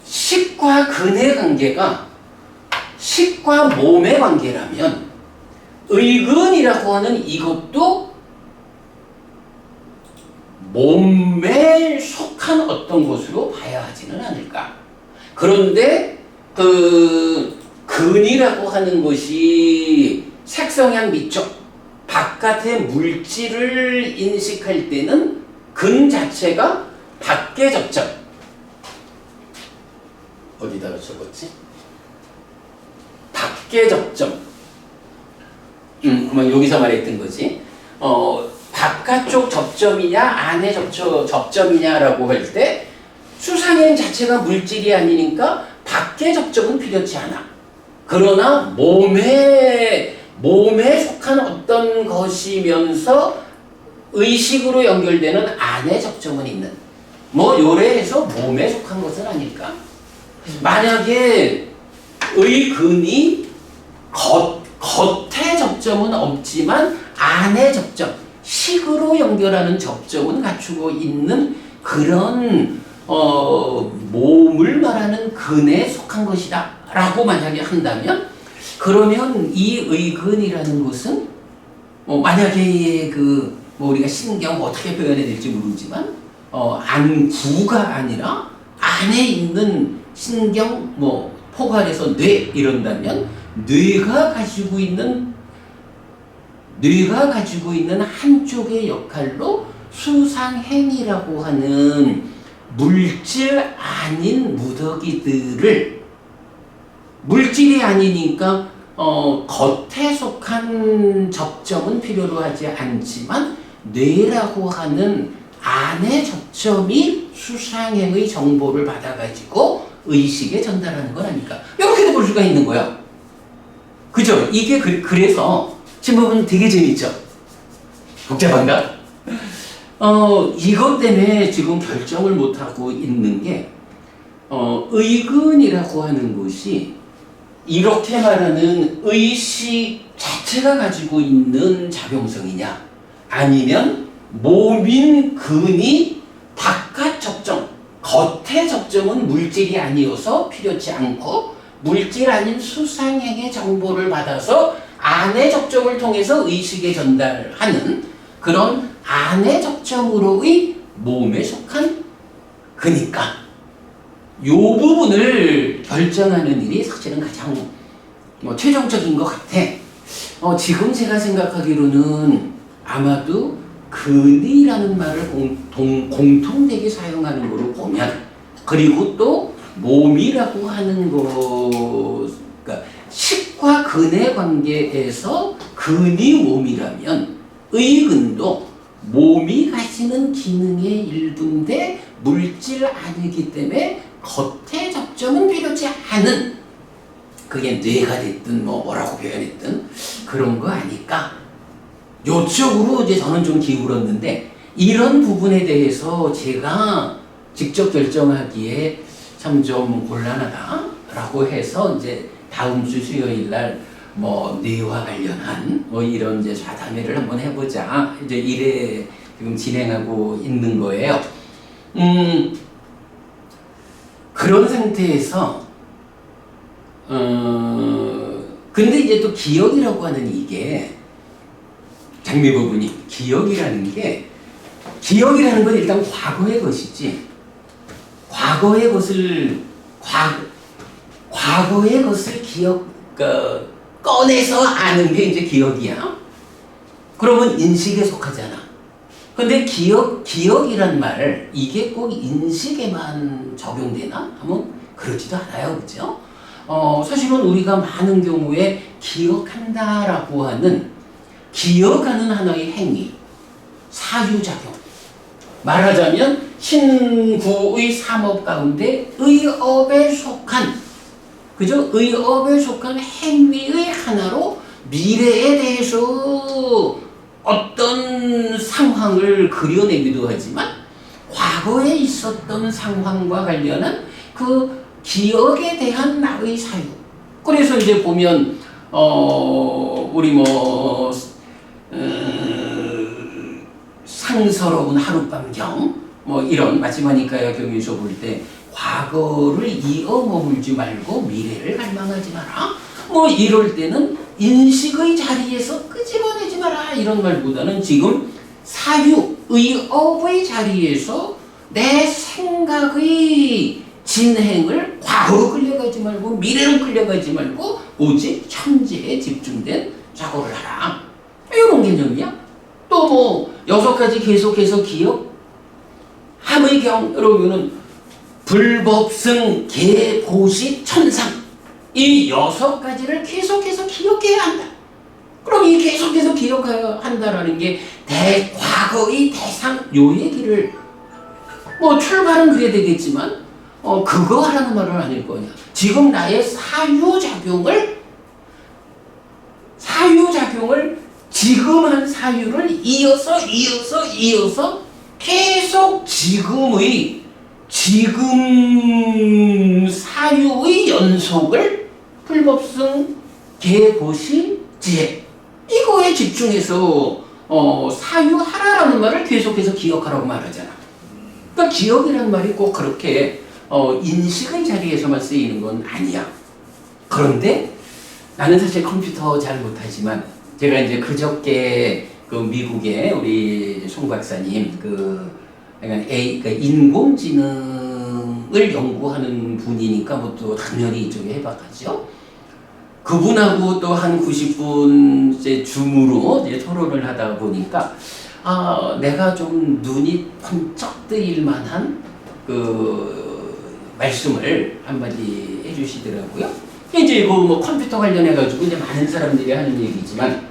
식과 근의 관계가 식과 몸의 관계라면 의근이라고 하는 이것도 몸에 속한 어떤 것으로 봐야 하지는 않을까. 그런데 근이라고 하는 것이 색성향 미적 바깥의 물질을 인식할 때는 근 자체가 밖의 접점. 어디다가 적었지? 밖의 접점. 그러면 여기서 말했던 거지. 바깥쪽 접점이냐 안의 접점이냐라고 할 때 수상행 자체가 물질이 아니니까 밖의 접점은 필요치 않아. 그러나 몸에 속한 어떤 것이면서 의식으로 연결되는 안의 접점은 있는. 뭐 요래해서 몸에 속한 것은 아닐까? 만약에 의근이 겉의 접점은 없지만 안의 접점, 식으로 연결하는 접점은 갖추고 있는 그런 몸을 말하는 근에 속한 것이다 라고 만약에 한다면, 그러면 이 의근이라는 것은 만약에 우리가 신경 어떻게 표현해야 될지 모르지만 안구가 아니라 안에 있는 신경 포괄해서 뇌 이런다면 뇌가 가지고 있는 한쪽의 역할로 수상행위라고 하는 물질 아닌 무더기들을, 물질이 아니니까 겉에 속한 접점은 필요로 하지 않지만 뇌라고 하는 안의 접점이 수상행의 정보를 받아가지고 의식에 전달하는 건 아닐까, 이렇게도 볼 수가 있는 거야. 그죠? 이게 그래서 신부분 되게 재밌죠? 복잡한가? 이것 때문에 지금 결정을 못하고 있는 게, 의근이라고 하는 것이 이렇게 말하는 의식 자체가 가지고 있는 작용성이냐, 아니면 몸인 근이 바깥 접점, 겉의 접점은 물질이 아니어서 필요치 않고 물질 아닌 수상행의 정보를 받아서 안의 접점을 통해서 의식에 전달하는 그런 안의 접점으로의 몸에 속한 그니까 요 부분을 결정하는 일이 사실은 가장 최종적인 것 같아. 지금 제가 생각하기로는 아마도 근이라는 말을 공통되게 사용하는 거로 보면, 그리고 또 몸이라고 하는 거, 그러니까 식과 근의 관계에서 근이 몸이라면 의근도 몸이 가지는 기능의 일부인데 물질 아니기 때문에 겉의 접점은 필요치 않은, 그게 뇌가 됐든 뭐라고 표현했든 그런 거 아닐까. 요쪽으로 이제 저는 좀 기울었는데, 이런 부분에 대해서 제가 직접 결정하기에 참 좀 곤란하다라고 해서 이제 다음 주 수요일 날 뇌와 관련한 이런 이제 좌담회를 한번 해보자, 이제 이래 지금 진행하고 있는 거예요. 그런 상태에서 근데 이제 또 기억이라고 하는 이게 장미 부분이 기억이라는 건 일단 과거의 것이지, 과거의 것을 꺼내서 아는 게 이제 기억이야. 그러면 인식에 속하잖아. 근데 기억이란 말, 이게 꼭 인식에만 적용되나 하면 그렇지도 않아요. 그죠? 사실은 우리가 많은 경우에 기억한다라고 하는, 기억하는 하나의 행위, 사유작용, 말하자면 신구의 삼업 가운데 의업에 속한, 그죠? 의업에 속한 행위의 하나로 미래에 대해서 어떤 상황을 그려내기도 하지만 과거에 있었던 상황과 관련한 그 기억에 대한 나의 사유. 그래서 이제 보면 우리 상서로운 하룻밤경 이런 마지막이니까요 경에서 볼 때 과거를 이어 머물지 말고 미래를 갈망하지 마라. 이럴 때는 인식의 자리에서 끄집어내지 마라 이런 말보다는 지금 사유, 의업의 자리에서 내 생각의 진행을 과거로 끌려가지 말고 미래로 끌려가지 말고 오직 현재에 집중된 작업을 하라. 이런 개념이야. 또 6가지 계속해서 기억. 함의 경, 여러분은 불법승, 계보시, 천상. 이 6가지를 계속해서 기억해야 한다. 그럼 이 계속해서 기억해야 한다라는 게 과거의 대상, 요 얘기를 출발은 그래야 되겠지만 그거 하라는 말은 아닐 거냐. 지금 나의 사유작용을 지금 한 사유를 이어서 계속 지금 사유의 연속을 불법승, 계보시, 지혜 이거에 집중해서 사유하라라는 말을 계속해서 기억하라고 말하잖아. 그러니까 기억이라는 말이 꼭 그렇게 인식의 자리에서만 쓰이는 건 아니야. 그런데 나는 사실 컴퓨터 잘 못하지만 제가 이제 그저께 그 미국의 우리 송 박사님 그러니까 인공지능을 연구하는 분이니까 뭐 또 당연히 이쪽에 해박하죠. 그분하고 또 한 90분째 줌으로 이제 토론을 하다 보니까 내가 좀 눈이 번쩍 뜨일 만한 그 말씀을 한마디 해주시더라고요. 이제 이거 뭐 컴퓨터 관련해 가지고 이제 많은 사람들이 하는 얘기지만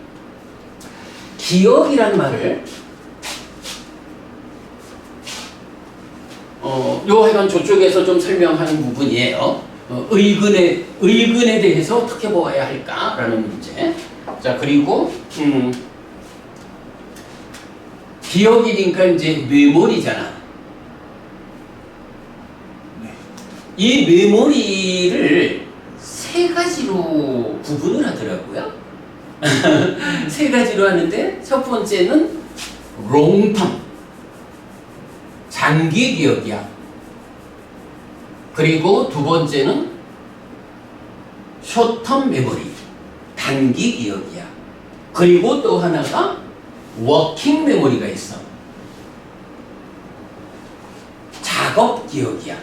기억이란 말을 요 하여간 저쪽에서 좀 설명하는 부분이에요. 의근에 대해서 어떻게 보아야 할까라는 문제. 자, 그리고 기억이니까 이제 메모리잖아. 이 메모리를 세 가지로 구분을 하더라고요. 세 가지로 하는데 첫 번째는 롱텀, 장기 기억이야. 그리고 두 번째는 숏텀 메모리, 단기 기억이야. 그리고 또 하나가 워킹 메모리가 있어. 작업 기억이야.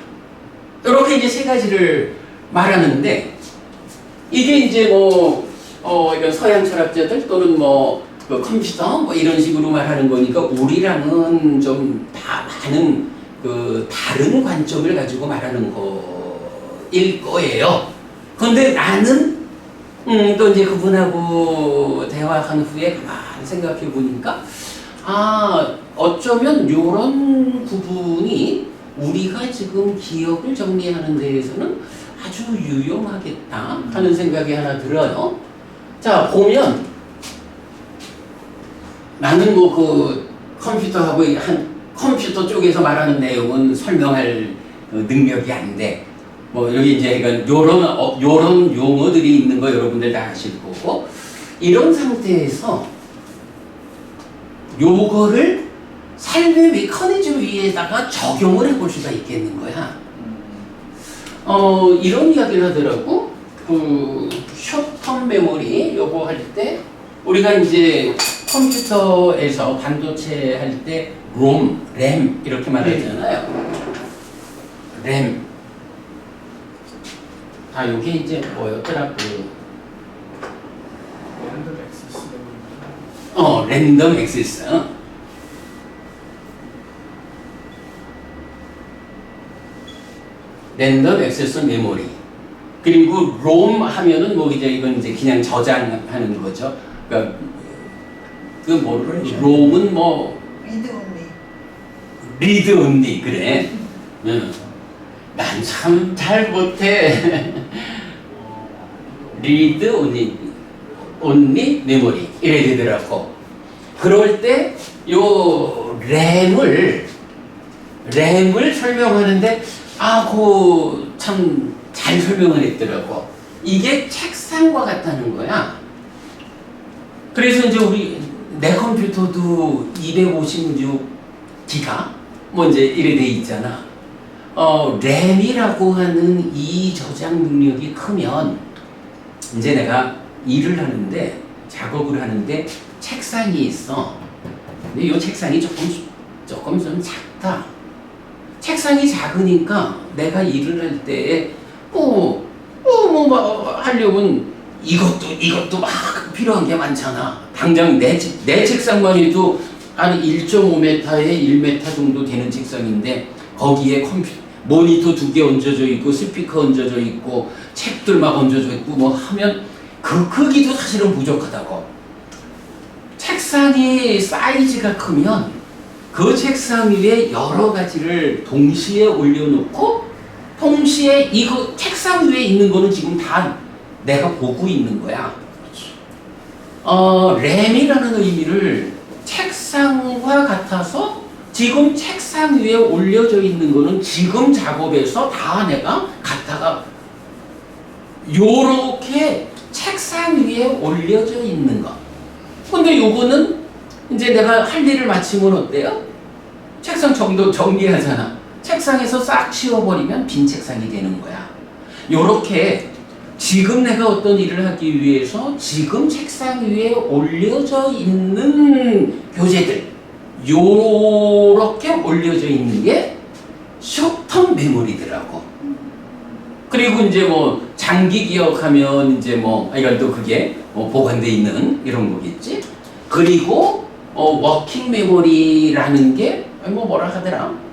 이렇게 이제 세 가지를 말하는데 이게 이제 이런 서양 철학자들 또는 그 컴퓨터 이런 식으로 말하는 거니까 우리랑은 좀 다 많은 그 다른 관점을 가지고 말하는 거일 거예요. 그런데 나는 또 이제 그분하고 대화한 후에 가만히 생각해 보니까 어쩌면 이런 부분이 우리가 지금 기억을 정리하는 데에서는 아주 유용하겠다 하는 생각이 하나 들어요. 자, 보면 나는 그 컴퓨터하고 컴퓨터 쪽에서 말하는 내용은 설명할 능력이 안 돼. 여기 이제 요런 용어들이 있는 거 여러분들 다 아실 거고, 이런 상태에서 요거를 삶의 메커니즘 위에다가 적용을 해볼 수가 있겠는 거야. 이런 이야기를 하더라고. 숏텀 메모리 요거 할 때 우리가 이제 컴퓨터에서 반도체 할 때 램 이렇게 말하잖아요. 램. 요게 이제 뭐였더라? 랜덤 액세스. 랜덤 액세스 메모리. 그리고 롬 하면은 이건 이제 그냥 저장하는 거죠. 그러니까 롬은 리드 온리 그래. 난 참 잘 못해. 리드 온리 메모리 이래 되더라고. 그럴 때 요 램을 설명하는데 그거 참 잘 설명을 했더라고. 이게 책상과 같다는 거야. 그래서 이제 내 컴퓨터도 256기가 이제 이래 돼 있잖아. 램이라고 하는 이 저장 능력이 크면 이제 내가 일을 하는데 작업을 하는데 책상이 있어. 근데 이 책상이 조금 좀 작다. 책상이 작으니까 내가 일을 할 때 하려면 이것도 막 필요한 게 많잖아. 당장 내 책상만 해도 한 1.5m에 1m 정도 되는 책상인데 거기에 모니터 2개 얹어져 있고 스피커 얹어져 있고 책들 막 얹어져 있고 하면 그 크기도 사실은 부족하다고. 책상이 사이즈가 크면 그 책상 위에 여러 가지를 동시에 올려놓고 동시에 이거 책상 위에 있는 거는 지금 다 내가 보고 있는 거야. 램이라는 의미를 책상과 같아서 지금 책상 위에 올려져 있는 거는 지금 작업에서 다 내가 갖다가 요렇게 책상 위에 올려져 있는 거. 근데 요거는 이제 내가 할 일을 마치면 어때요? 책상 정리하잖아. 책상에서 싹 치워버리면 빈 책상이 되는 거야. 요렇게 지금 내가 어떤 일을 하기 위해서 지금 책상 위에 올려져 있는 교재들, 요렇게 올려져 있는 게 숏텀 메모리더라고. 그리고 이제 뭐 장기 기억하면 이제 뭐 이건 또 그게 보관돼 있는 이런 거겠지. 그리고 워킹 메모리라는 게 뭐라 하더라.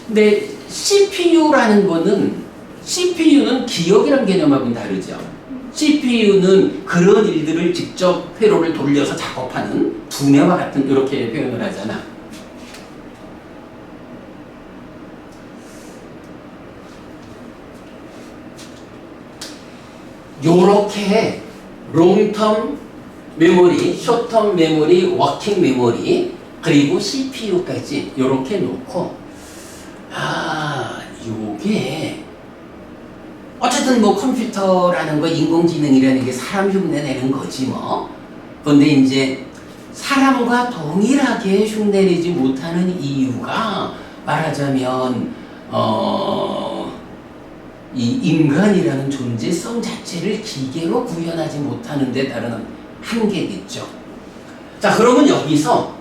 근데 CPU는 기억이란 개념하고는 다르죠. CPU는 그런 일들을 직접 회로를 돌려서 작업하는 두뇌와 같은 이렇게 표현을 하잖아. 요렇게 롱텀 메모리, 숏텀 메모리, 워킹 메모리, 그리고 CPU까지 요렇게 놓고, 요게 어쨌든 뭐 컴퓨터라는 거, 인공지능이라는 게 사람 흉내 내는 거지 뭐. 근데 이제 사람과 동일하게 흉내 내지 못하는 이유가 말하자면 이 인간이라는 존재성 자체를 기계로 구현하지 못하는 데 따른 한계겠죠. 자, 그러면 여기서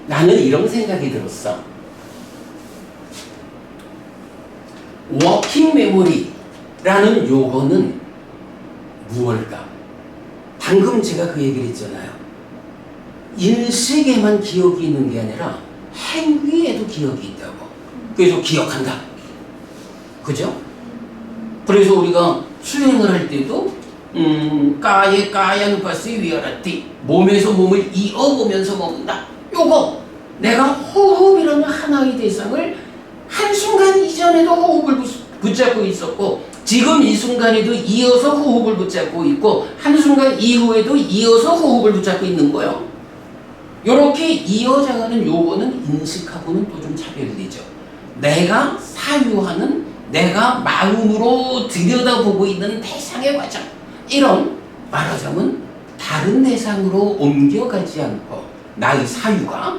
나는 이런 생각이 들었어. 워킹 메모리라는 요거는 무엇일까? 방금 제가 그 얘기를 했잖아요. 인식에만 기억이 있는 게 아니라 행위에도 기억이 있다고. 그래서 기억한다. 그죠? 그래서 우리가 수행을 할 때도 까야 누파스 위아라띠, 몸에서 몸을 이어보면서 먹는다. 요거 내가 호흡이라는 하나의 대상을 한순간 이전에도 호흡을 붙잡고 있었고, 지금 이 순간에도 이어서 호흡을 붙잡고 있고, 한순간 이후에도 이어서 호흡을 붙잡고 있는 거예요. 요렇게 이어져가는 요거는 인식하고는 또 좀 차별되죠. 내가 사유하는, 내가 마음으로 들여다보고 있는 대상의 과정, 이런 말하자면 다른 대상으로 옮겨가지 않고, 나의 사유가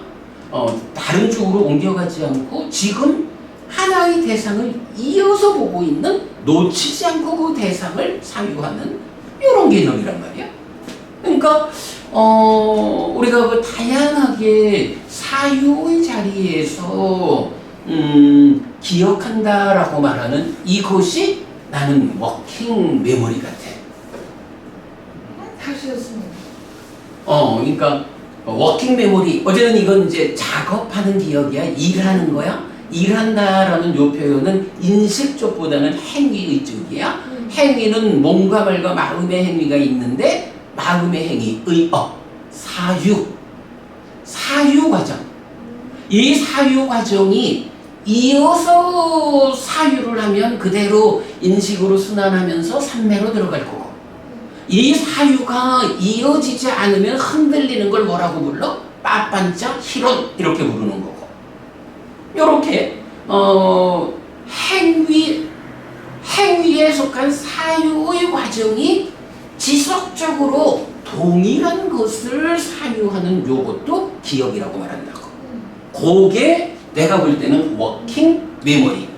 다른 쪽으로 옮겨가지 않고 지금 하나의 대상을 이어서 보고 있는, 놓치지 않고 그 대상을 사유하는 이런 개념이란 말이야. 그러니까 우리가 그 다양하게 사유의 자리에서 기억한다라고 말하는 이것이 나는 워킹 메모리 같아. 하셨습니다. 그러니까 워킹 메모리, 어제는 이건 이제 작업하는 기억이야, 일하는 거야. 일한다라는 요 표현은 인식 쪽보다는 행위의 쪽이야. 행위는 몸과 말과 마음의 행위가 있는데, 마음의 행위의 사유 과정. 이 사유 과정이 이어서 사유를 하면 그대로 인식으로 순환하면서 삼매로 들어갈 거고, 이 사유가 이어지지 않으면 흔들리는 걸 뭐라고 불러? 빠빤짝 희론, 이렇게 부르는 거고. 요렇게 행위에 속한 사유의 과정이 지속적으로 동일한 것을 사유하는 요것도 기억이라고 말한다고. 그게 내가 볼 때는 워킹 메모리.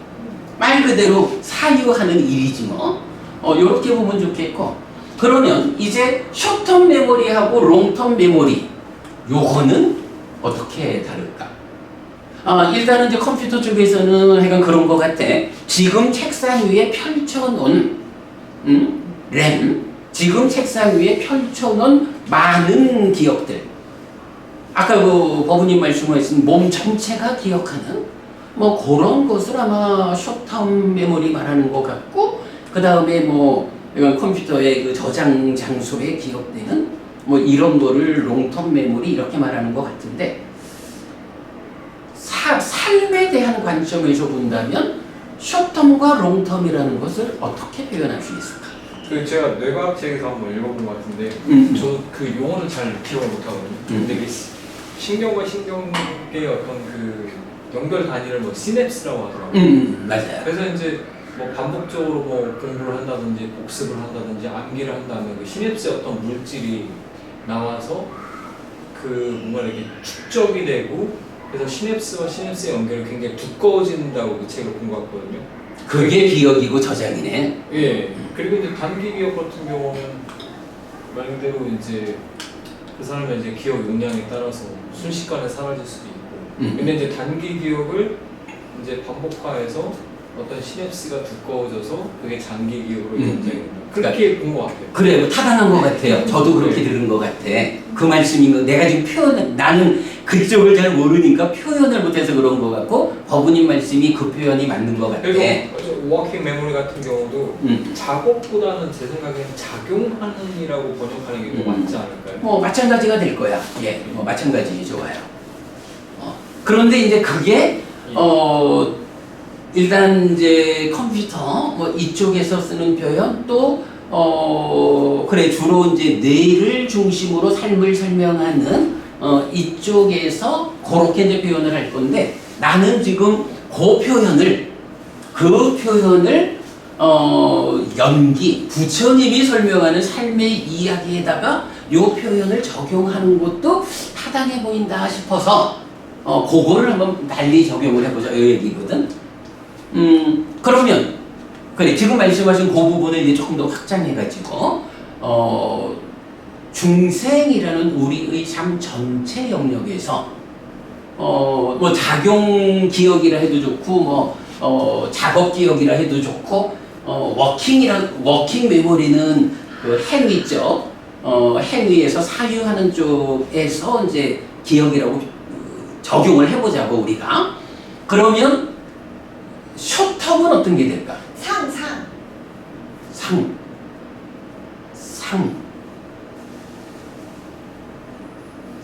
말 그대로 사유하는 일이지 뭐. 요렇게 보면 좋겠고. 그러면 이제 숏텀 메모리하고 롱텀 메모리, 요거는 어떻게 다를까? 일단은 이제 컴퓨터 쪽에서는 약간 그런 것 같아. 지금 책상 위에 펼쳐놓은 램, 지금 책상 위에 펼쳐놓은 많은 기억들. 아까 그 법우님 말씀하신 몸 전체가 기억하는 뭐 그런 것을 아마 숏텀 메모리 말하는 것 같고, 그 다음에 뭐 이건 컴퓨터의 그 저장 장소에 기억되는 뭐 이런 거를 롱텀 메모리 이렇게 말하는 것 같은데, 삶에 대한 관점에서 본다면 숏텀과 롱텀이라는 것을 어떻게 표현할 수 있을까? 그 제가 뇌과학책에서 한번 읽어본 것 같은데, 저 그 용어는 잘 기억을 못하거든요. 근데 그 신경과 신경의 어떤 그 연결 단위를 뭐 시냅스라고 하더라고요. 맞아요. 그래서 이제 뭐 반복적으로 뭐 공부를 한다든지 복습을 한다든지 암기를 한다면 그 시냅스의 어떤 물질이 나와서 그 뭔가 이렇게 축적이 되고 그래서 시냅스와 시냅스의 연결이 굉장히 두꺼워진다고 그 책을 본 것 같거든요. 그게 기억이고 저장이네. 예. 그리고 이제 단기 기억 같은 경우는 말 그대로 이제 그 사람의 이제 기억 용량에 따라서 순식간에 사라질 수도 있고. 근데 이제 단기 기억을 이제 반복화해서 어떤 시냅스가 두꺼워져서 그게 장기 기억으로 연장이 된다. 그렇게 본 것 같아요. 그래요. 타당한 것 같아요. 저도 그렇게 들은 것 같아. 그 말씀인 거 내가 지금 나는 그쪽을 잘 모르니까 표현을 못해서 그런 것 같고 법원님 말씀이 그 표현이 맞는 것 같아. 그래서 워킹 메모리 같은 경우도 작업보다는 제 생각에는 작용하는이라고 번역하는 게 더 맞지 않을까요? 뭐 마찬가지가 될 거야. 예, 뭐 마찬가지 좋아요. 그런데 이제 그게 일단 이제 컴퓨터 뭐 이쪽에서 쓰는 표현 또 그래 주로 이제 뇌를 중심으로 삶을 설명하는 이쪽에서 그렇게 이제 표현을 할 건데 나는 지금 그 표현을 연기 부처님이 설명하는 삶의 이야기에다가 이 표현을 적용하는 것도 타당해 보인다 싶어서 그거를 한번 달리 적용을 해보자 이 얘기거든. 그러면 그래 지금 말씀하신 그 부분을 이제 조금 더 확장해가지고 중생이라는 우리의 삶 전체 영역에서 뭐 작용 기억이라 해도 좋고 뭐 작업 기억이라 해도 좋고 워킹 메모리는 그 행위적 행위에서 사유하는 쪽에서 이제 기억이라고 적용을 해보자고 우리가. 그러면 숏텀은 어떤 게 될까?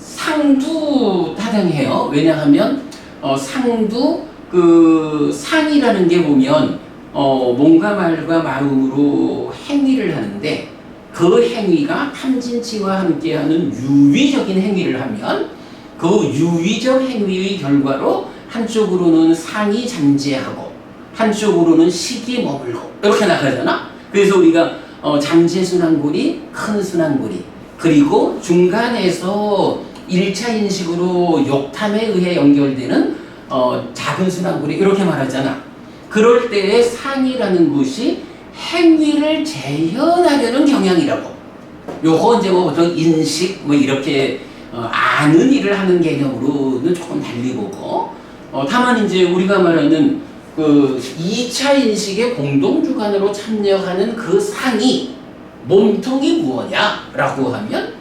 상도 타당해요. 왜냐하면 상도 그 상이라는 게 보면 몸과 말과 마음으로 행위를 하는데 그 행위가 탐진치와 함께하는 유의적인 행위를 하면 그 유의적 행위의 결과로 한쪽으로는 상이 잠재하고 한쪽으로는 식이 머물고 이렇게 나가잖아. 그래서 우리가 잠재순환고리, 큰 순환고리 그리고 중간에서 1차 인식으로 욕탐에 의해 연결되는 작은 순환고리 이렇게 말하잖아. 그럴 때의 상이라는 것이 행위를 재현하려는 경향이라고. 요거 이제 뭐 보통 인식 뭐 이렇게 아는 일을 하는 개념으로는 조금 달리 보고 다만 이제 우리가 말하는 그 2차 인식의 공동주관으로 참여하는 그 상이 몸통이 무엇냐라고 하면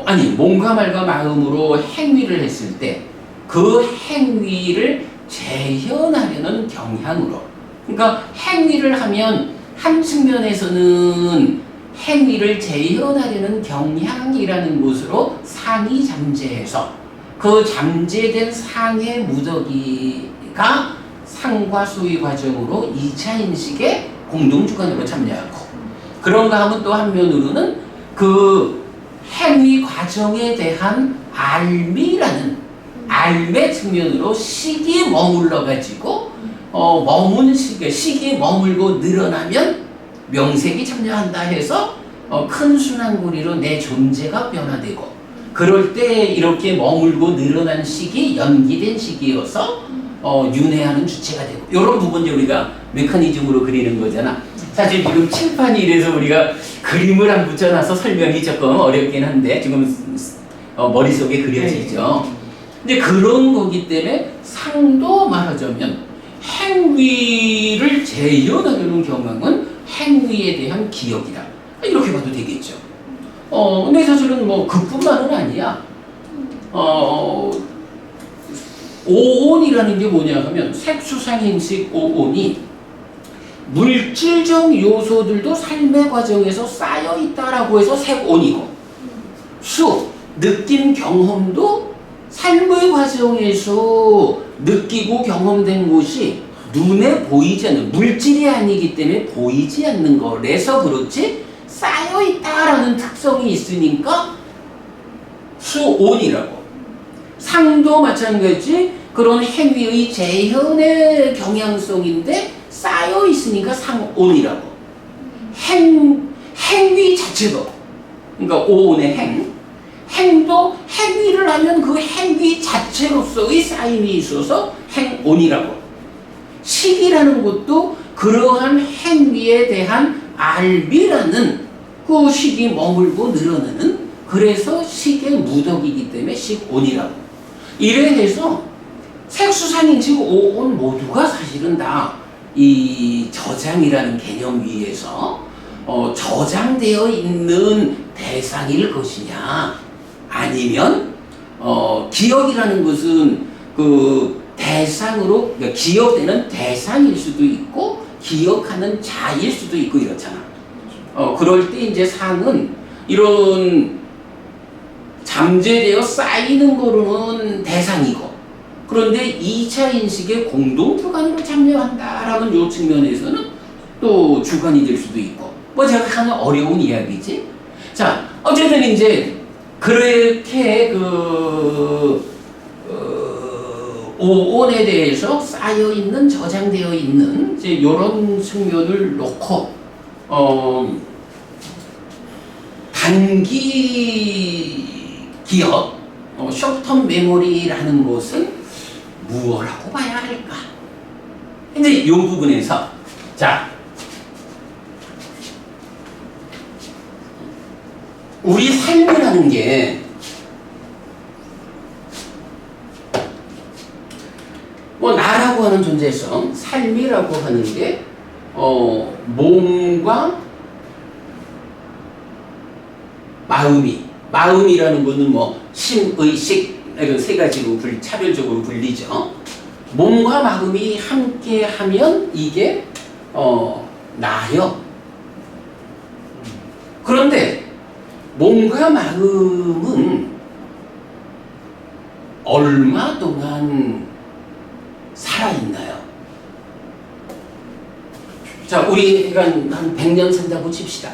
아니 몸과 말과 마음으로 행위를 했을 때 그 행위를 재현하려는 경향으로 그러니까 행위를 하면 한 측면에서는 행위를 재현하려는 경향이라는 것으로 상이 잠재해서 그 잠재된 상의 무더기가 상과 소위 과정으로 2차 인식의 공동주관으로 참여하고 그런가 하면 또 한면으로는 그 행위 과정에 대한 알미라는 알매 측면으로 식이 머물러 가지고 머문 식이 머물고 늘어나면 명색이 참여한다 해서 큰 순환고리로 내 존재가 변화되고 그럴 때 이렇게 머물고 늘어난 식이 연기된 식이어서 윤회하는 주체가 되고 이런 부분이 우리가 메커니즘으로 그리는 거잖아. 사실 지금 칠판이 이래서 우리가 그림을 안 붙여놔서 설명이 조금 어렵긴 한데 지금 머릿속에 그려지죠. 근데 그런 거기 때문에 상도 말하자면 행위를 재현하려는 경향은 행위에 대한 기억이다. 이렇게 봐도 되겠죠. 근데 사실은 뭐 그뿐만은 아니야. 오온이라는 게 뭐냐 하면 색수상행식 오온이 물질적 요소들도 삶의 과정에서 쌓여 있다라고 해서 색온이고 느낌 경험도 삶의 과정에서 느끼고 경험된 것이 눈에 보이지 않는 물질이 아니기 때문에 보이지 않는 거라서 그렇지 쌓여 있다라는 특성이 있으니까 수온이라고. 상도 마찬가지 그런 행위의 재현의 경향성인데 쌓여 있으니까 상온이라고. 행위 자체도 그러니까 오온의 행도 행위를 하면 그 행위 자체로서의 쌓임이 있어서 행온이라고. 식이라는 것도 그러한 행위에 대한 알미라는 그 식이 머물고 늘어나는, 그래서 식의 무덕이기 때문에 식온이라고. 이래 해서 색수산인즉 오온 모두가 사실은 다 이 저장이라는 개념 위에서 저장되어 있는 대상일 것이냐, 아니면 기억이라는 것은 그 대상으로, 그러니까 기억되는 대상일 수도 있고 기억하는 자일 수도 있고 이렇잖아. 그럴 때 이제 상은 이런 잠재되어 쌓이는 거로는 대상이고, 그런데 2차 인식의 공동 주관으로 참여한다라는 요 측면에서는 또 주관이 될 수도 있고, 뭐 제가 하는 어려운 이야기지. 자, 어쨌든 이제 그렇게 오온에 대해서 쌓여 있는, 저장되어 있는 이제 이런 측면을 놓고 단기 기억, 숏텀 메모리라는 것은 무엇라고 봐야 할까? 이제 이 부분에서 자, 우리 삶이라는 게 뭐 나라고 하는 존재성, 삶이라고 하는 게 몸과 마음이라는 것은 뭐 심의식 이런 세 가지로 차별적으로 불리죠. 몸과 마음이 함께하면 이게 나요. 그런데 몸과 마음은 얼마 동안 살아있나요? 자, 우리 한 100년 산다고 칩시다.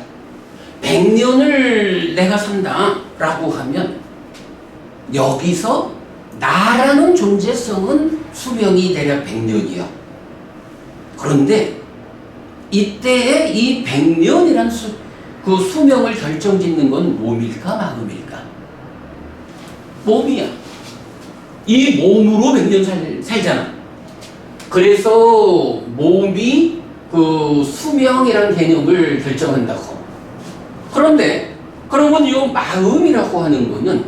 100년을 내가 산다라고 하면 여기서 나라는 존재성은 수명이 대략 100년이요. 그런데 이때에 이 100년이란 그 수명을 결정짓는 건 몸일까 마음일까? 몸이야. 이 몸으로 100년 살잖아. 그래서 몸이 그 수명이라는 개념을 결정한다고. 그런데 그러면 이 마음이라고 하는 거는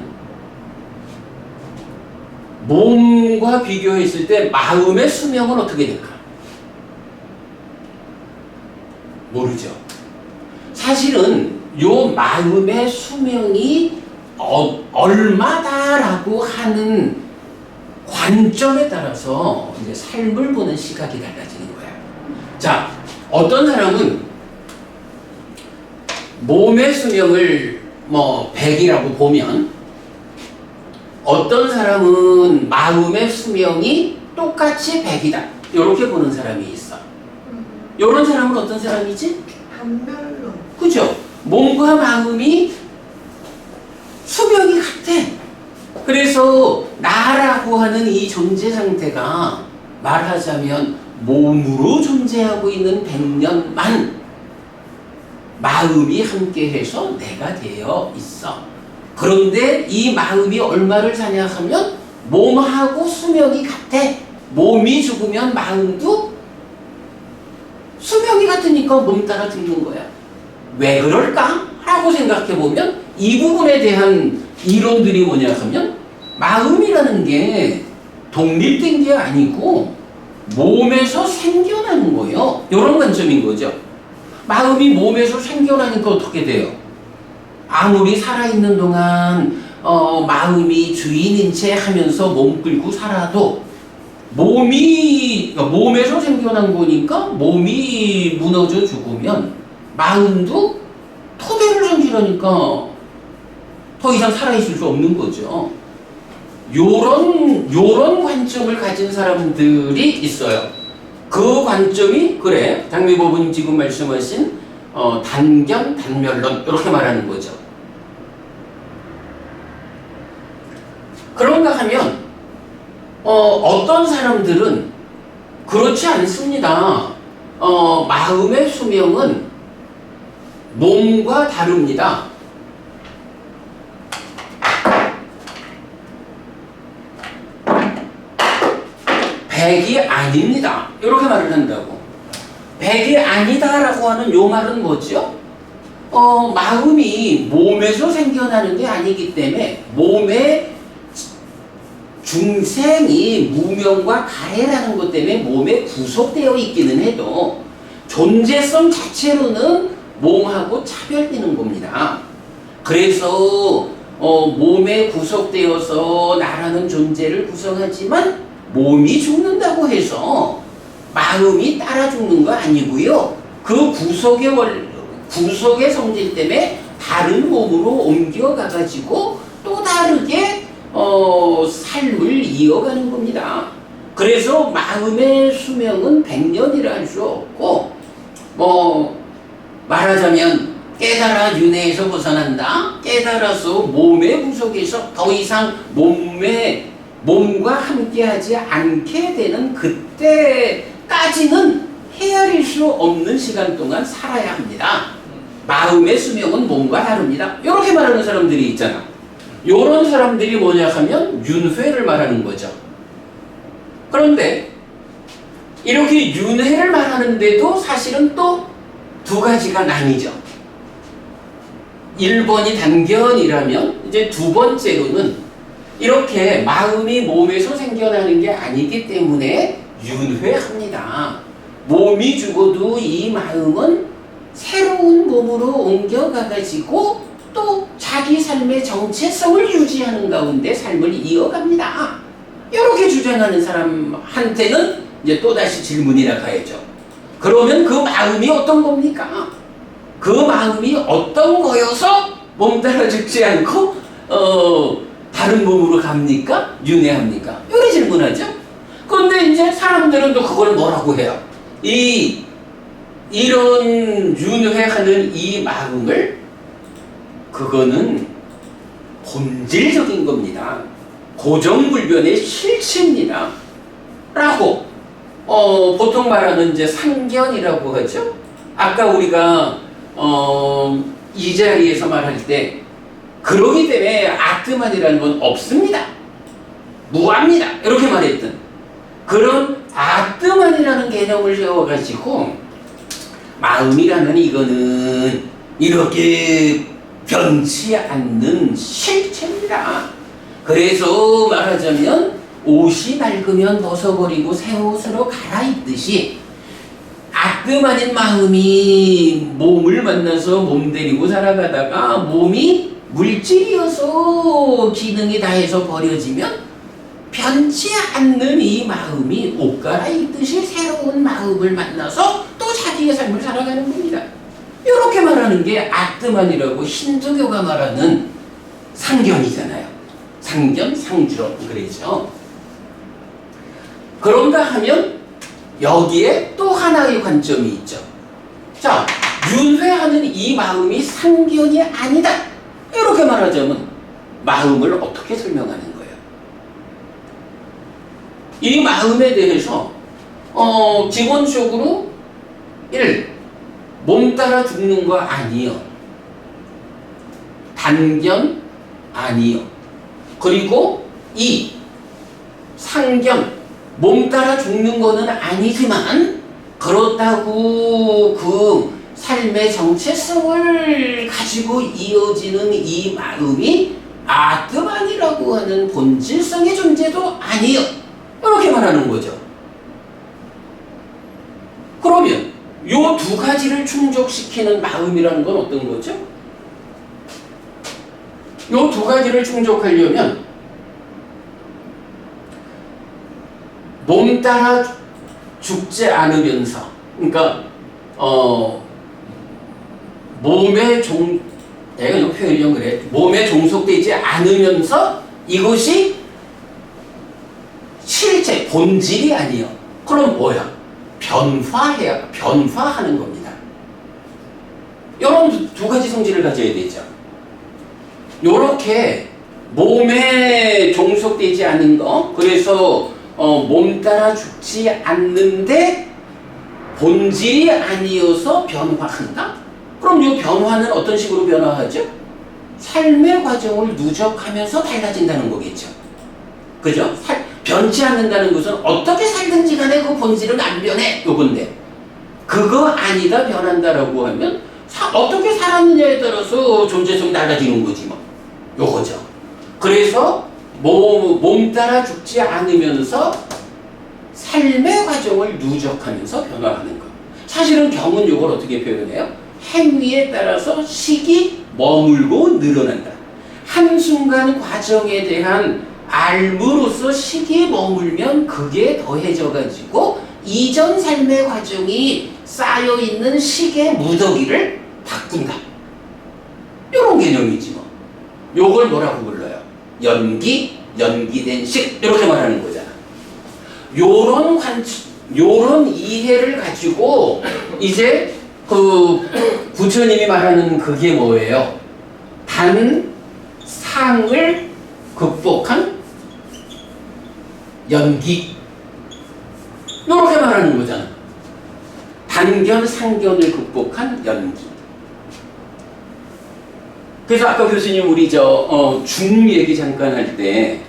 몸과 비교했을 때 마음의 수명은 어떻게 될까? 모르죠. 사실은 요 마음의 수명이 얼마다라고 하는 관점에 따라서 이제 삶을 보는 시각이 달라지는 거야. 자, 어떤 사람은 몸의 수명을 뭐 100이라고 보면, 어떤 사람은 마음의 수명이 똑같이 100이다 이렇게 보는 사람이 있어. 이런 사람은 어떤 사람이지? 반별론. 그죠? 몸과 마음이 수명이 같아. 그래서 나라고 하는 이 존재 상태가 말하자면 몸으로 존재하고 있는 100년만 마음이 함께해서 내가 되어 있어. 그런데 이 마음이 얼마를 사냐 하면 몸하고 수명이 같아. 몸이 죽으면 마음도 수명이 같으니까 몸 따라 죽는 거야. 왜 그럴까? 라고 생각해보면 이 부분에 대한 이론들이 뭐냐 하면 마음이라는 게 독립된 게 아니고 몸에서 생겨나는 거예요. 이런 관점인 거죠. 마음이 몸에서 생겨나니까 어떻게 돼요? 아무리 살아있는 동안 마음이 주인인 채 하면서 몸 끌고 살아도 몸에서 생겨난 거니까 몸이 무너져 죽으면 마음도 토대를 상실하니까 더 이상 살아있을 수 없는 거죠. 요런 관점을 가진 사람들이 있어요. 그 관점이 그래 장미법은 지금 말씀하신 단견, 단멸론 이렇게 말하는 거죠. 그런가 하면 어떤 사람들은 그렇지 않습니다. 마음의 수명은 몸과 다릅니다. 백이 아닙니다. 이렇게 말을 한다고. 백이 아니다라고 하는 요 말은 뭐죠? 마음이 몸에서 생겨나는 게 아니기 때문에 몸의 중생이 무명과 가해라는 것 때문에 몸에 구속되어 있기는 해도 존재성 자체로는 몸하고 차별되는 겁니다. 그래서 몸에 구속되어서 나라는 존재를 구성하지만 몸이 죽는다고 해서 마음이 따라 죽는 거 아니고요. 그 구속의 성질 때문에 다른 몸으로 옮겨가가지고 또 다르게 삶을 이어가는 겁니다. 그래서 마음의 수명은 100년이라 할 수 없고 말하자면 깨달아 윤회에서 벗어난다. 깨달아서 몸의 구속에서 더 이상 몸과 함께하지 않게 되는 그때까지는 헤아릴 수 없는 시간 동안 살아야 합니다. 마음의 수명은 몸과 다릅니다. 이렇게 말하는 사람들이 있잖아. 이런 사람들이 뭐냐 하면 윤회를 말하는 거죠. 그런데 이렇게 윤회를 말하는데도 사실은 또 두 가지가 나뉘죠. 1번이 단견이라면 이제 두 번째로는 이렇게 마음이 몸에서 생겨나는 게 아니기 때문에 윤회합니다. 몸이 죽어도 이 마음은 새로운 몸으로 옮겨가가지고 또 자기 삶의 정체성을 유지하는 가운데 삶을 이어갑니다. 이렇게 주장하는 사람한테는 이제 또다시 질문이라 가야죠. 그러면 그 마음이 어떤 겁니까? 그 마음이 어떤 거여서 몸 따라 죽지 않고 다른 몸으로 갑니까? 윤회합니까? 이렇게 질문하죠. 그런데 이제 사람들은 또 그걸 뭐라고 해요? 이런 윤회하는 이 마음을 그거는 본질적인 겁니다. 고정불변의 실체입니다. 라고 보통 말하는 이제 상견이라고 하죠. 아까 우리가 이 자리에서 말할 때 그러기 때문에 아트만이라는 건 없습니다. 무합니다. 이렇게 말했던 그런 아트만이라는 개념을 세워가지고 마음이라는 이거는 이렇게 변치 않는 실체입니다. 그래서 말하자면 옷이 낡으면 벗어버리고 새 옷으로 갈아입듯이 아뜸아닌 마음이 몸을 만나서 몸 데리고 살아가다가 몸이 물질이어서 기능이 다해서 버려지면 변치 않는 이 마음이 옷 갈아입듯이 새로운 마음을 만나서 또 자기의 삶을 살아가는 겁니다. 이렇게 말하는 게 아뜸아니라고 힌두교가 말하는 상견이잖아요. 상견, 상주론 그러죠. 그런가 하면 여기에 또 하나의 관점이 있죠. 자, 윤회하는 이 마음이 상견이 아니다. 이렇게 말하자면 마음을 어떻게 설명하는 거예요? 이 마음에 대해서 기본적으로 1. 몸 따라 죽는 거 아니요. 단견 아니요. 그리고 2. 상견 몸 따라 죽는 거는 아니지만 그렇다고 그 삶의 정체성을 가지고 이어지는 이 마음이 아트만이라고 하는 본질성의 존재도 아니요. 이렇게 말하는 거죠. 그러면 요 두 가지를 충족시키는 마음이라는 건 어떤 거죠? 요 두 가지를 충족하려면 몸 따라 죽지 않으면서, 그러니까 내가 이 표현이 좀 그래. 몸에 종속되지 않으면서 이것이 실제 본질이 아니요. 그럼 뭐야? 변화하는 겁니다. 이런 두 가지 성질을 가져야 되죠. 요렇게 몸에 종속되지 않은 거, 그래서 몸 따라 죽지 않는데 본질이 아니어서 변화한다? 그럼 이 변화는 어떤 식으로 변화하죠? 삶의 과정을 누적하면서 달라진다는 거겠죠. 그죠? 변치 않는다는 것은 어떻게 살든지 간에 그 본질은 안 변해 요건데, 그거 아니다 변한다라고 하면 어떻게 살았느냐에 따라서 존재성이 달라지는 거지 뭐. 요거죠. 그래서 몸 따라 죽지 않으면서 삶의 과정을 누적하면서 변화하는 것. 사실은 경은 이걸 어떻게 표현해요? 행위에 따라서 식이 머물고 늘어난다. 한순간 과정에 대한 알므로서 식이 머물면 그게 더해져 가지고 이전 삶의 과정이 쌓여있는 식의 무더기를 바꾼다. 이런 개념이지 뭐. 요걸 뭐라고 불러요? 연기된 식, 이렇게 말하는 거잖아. 요런 이해를 가지고 이제 그 부처님이 말하는 그게 뭐예요? 단상을 극복한 연기, 이렇게 말하는 거잖아. 단견, 상견을 극복한 연기. 그래서 아까 교수님 우리 중 얘기 잠깐 할 때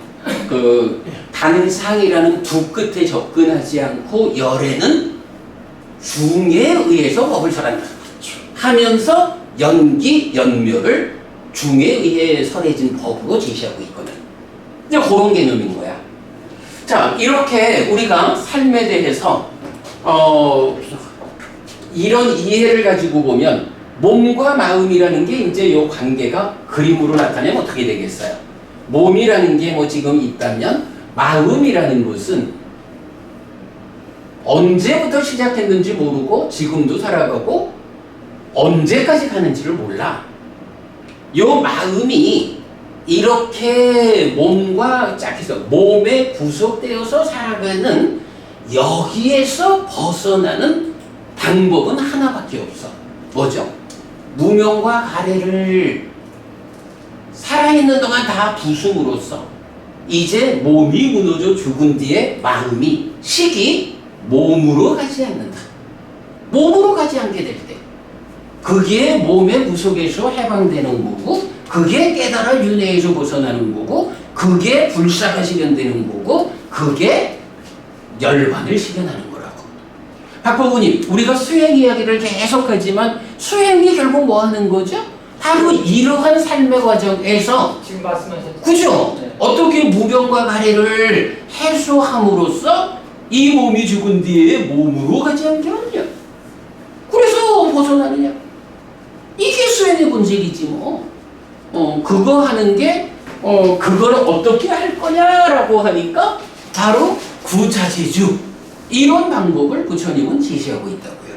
그 단상이라는 두 끝에 접근하지 않고 열에는 중에 의해서 법을 설한다 하면서 연묘를 중에 의해 설해진 법으로 제시하고 있거든. 이제 그런 개념인 거야. 자, 이렇게 우리가 삶에 대해서 이런 이해를 가지고 보면 몸과 마음이라는 게 이제 요 관계가 그림으로 나타내면 어떻게 되겠어요? 몸이라는 게 뭐 지금 있다면 마음이라는 것은 언제부터 시작했는지 모르고 지금도 살아가고 언제까지 가는지를 몰라. 요 마음이 이렇게 몸과 짝해서 몸에 구속되어서 살아가는 여기에서 벗어나는 방법은 하나밖에 없어. 뭐죠? 무명과 가래를 살아있는 동안 다 부숨으로써 이제 몸이 무너져 죽은 뒤에 마음이 식이 몸으로 가지 않는다. 몸으로 가지 않게 될 때 그게 몸의 무속에서 해방되는 거고, 그게 깨달아 윤회에서 벗어나는 거고, 그게 불사가 실현되는 거고, 그게 열반을 실현하는 거라고. 박보부님, 우리가 수행 이야기를 계속하지만 수행이 결국 뭐 하는 거죠? 바로 이러한 삶의 과정에서 지금 말씀하셨죠? 그죠? 네. 어떻게 무병과 가래를 해소함으로써 이 몸이 죽은 뒤에 몸으로 가지 않게 하느냐? 그래서 벗어나느냐? 이게 수행의 본질이지 뭐. 그거 하는 게 그걸 어떻게 할 거냐라고 하니까 바로 구자재주, 이런 방법을 부처님은 제시하고 있다고요.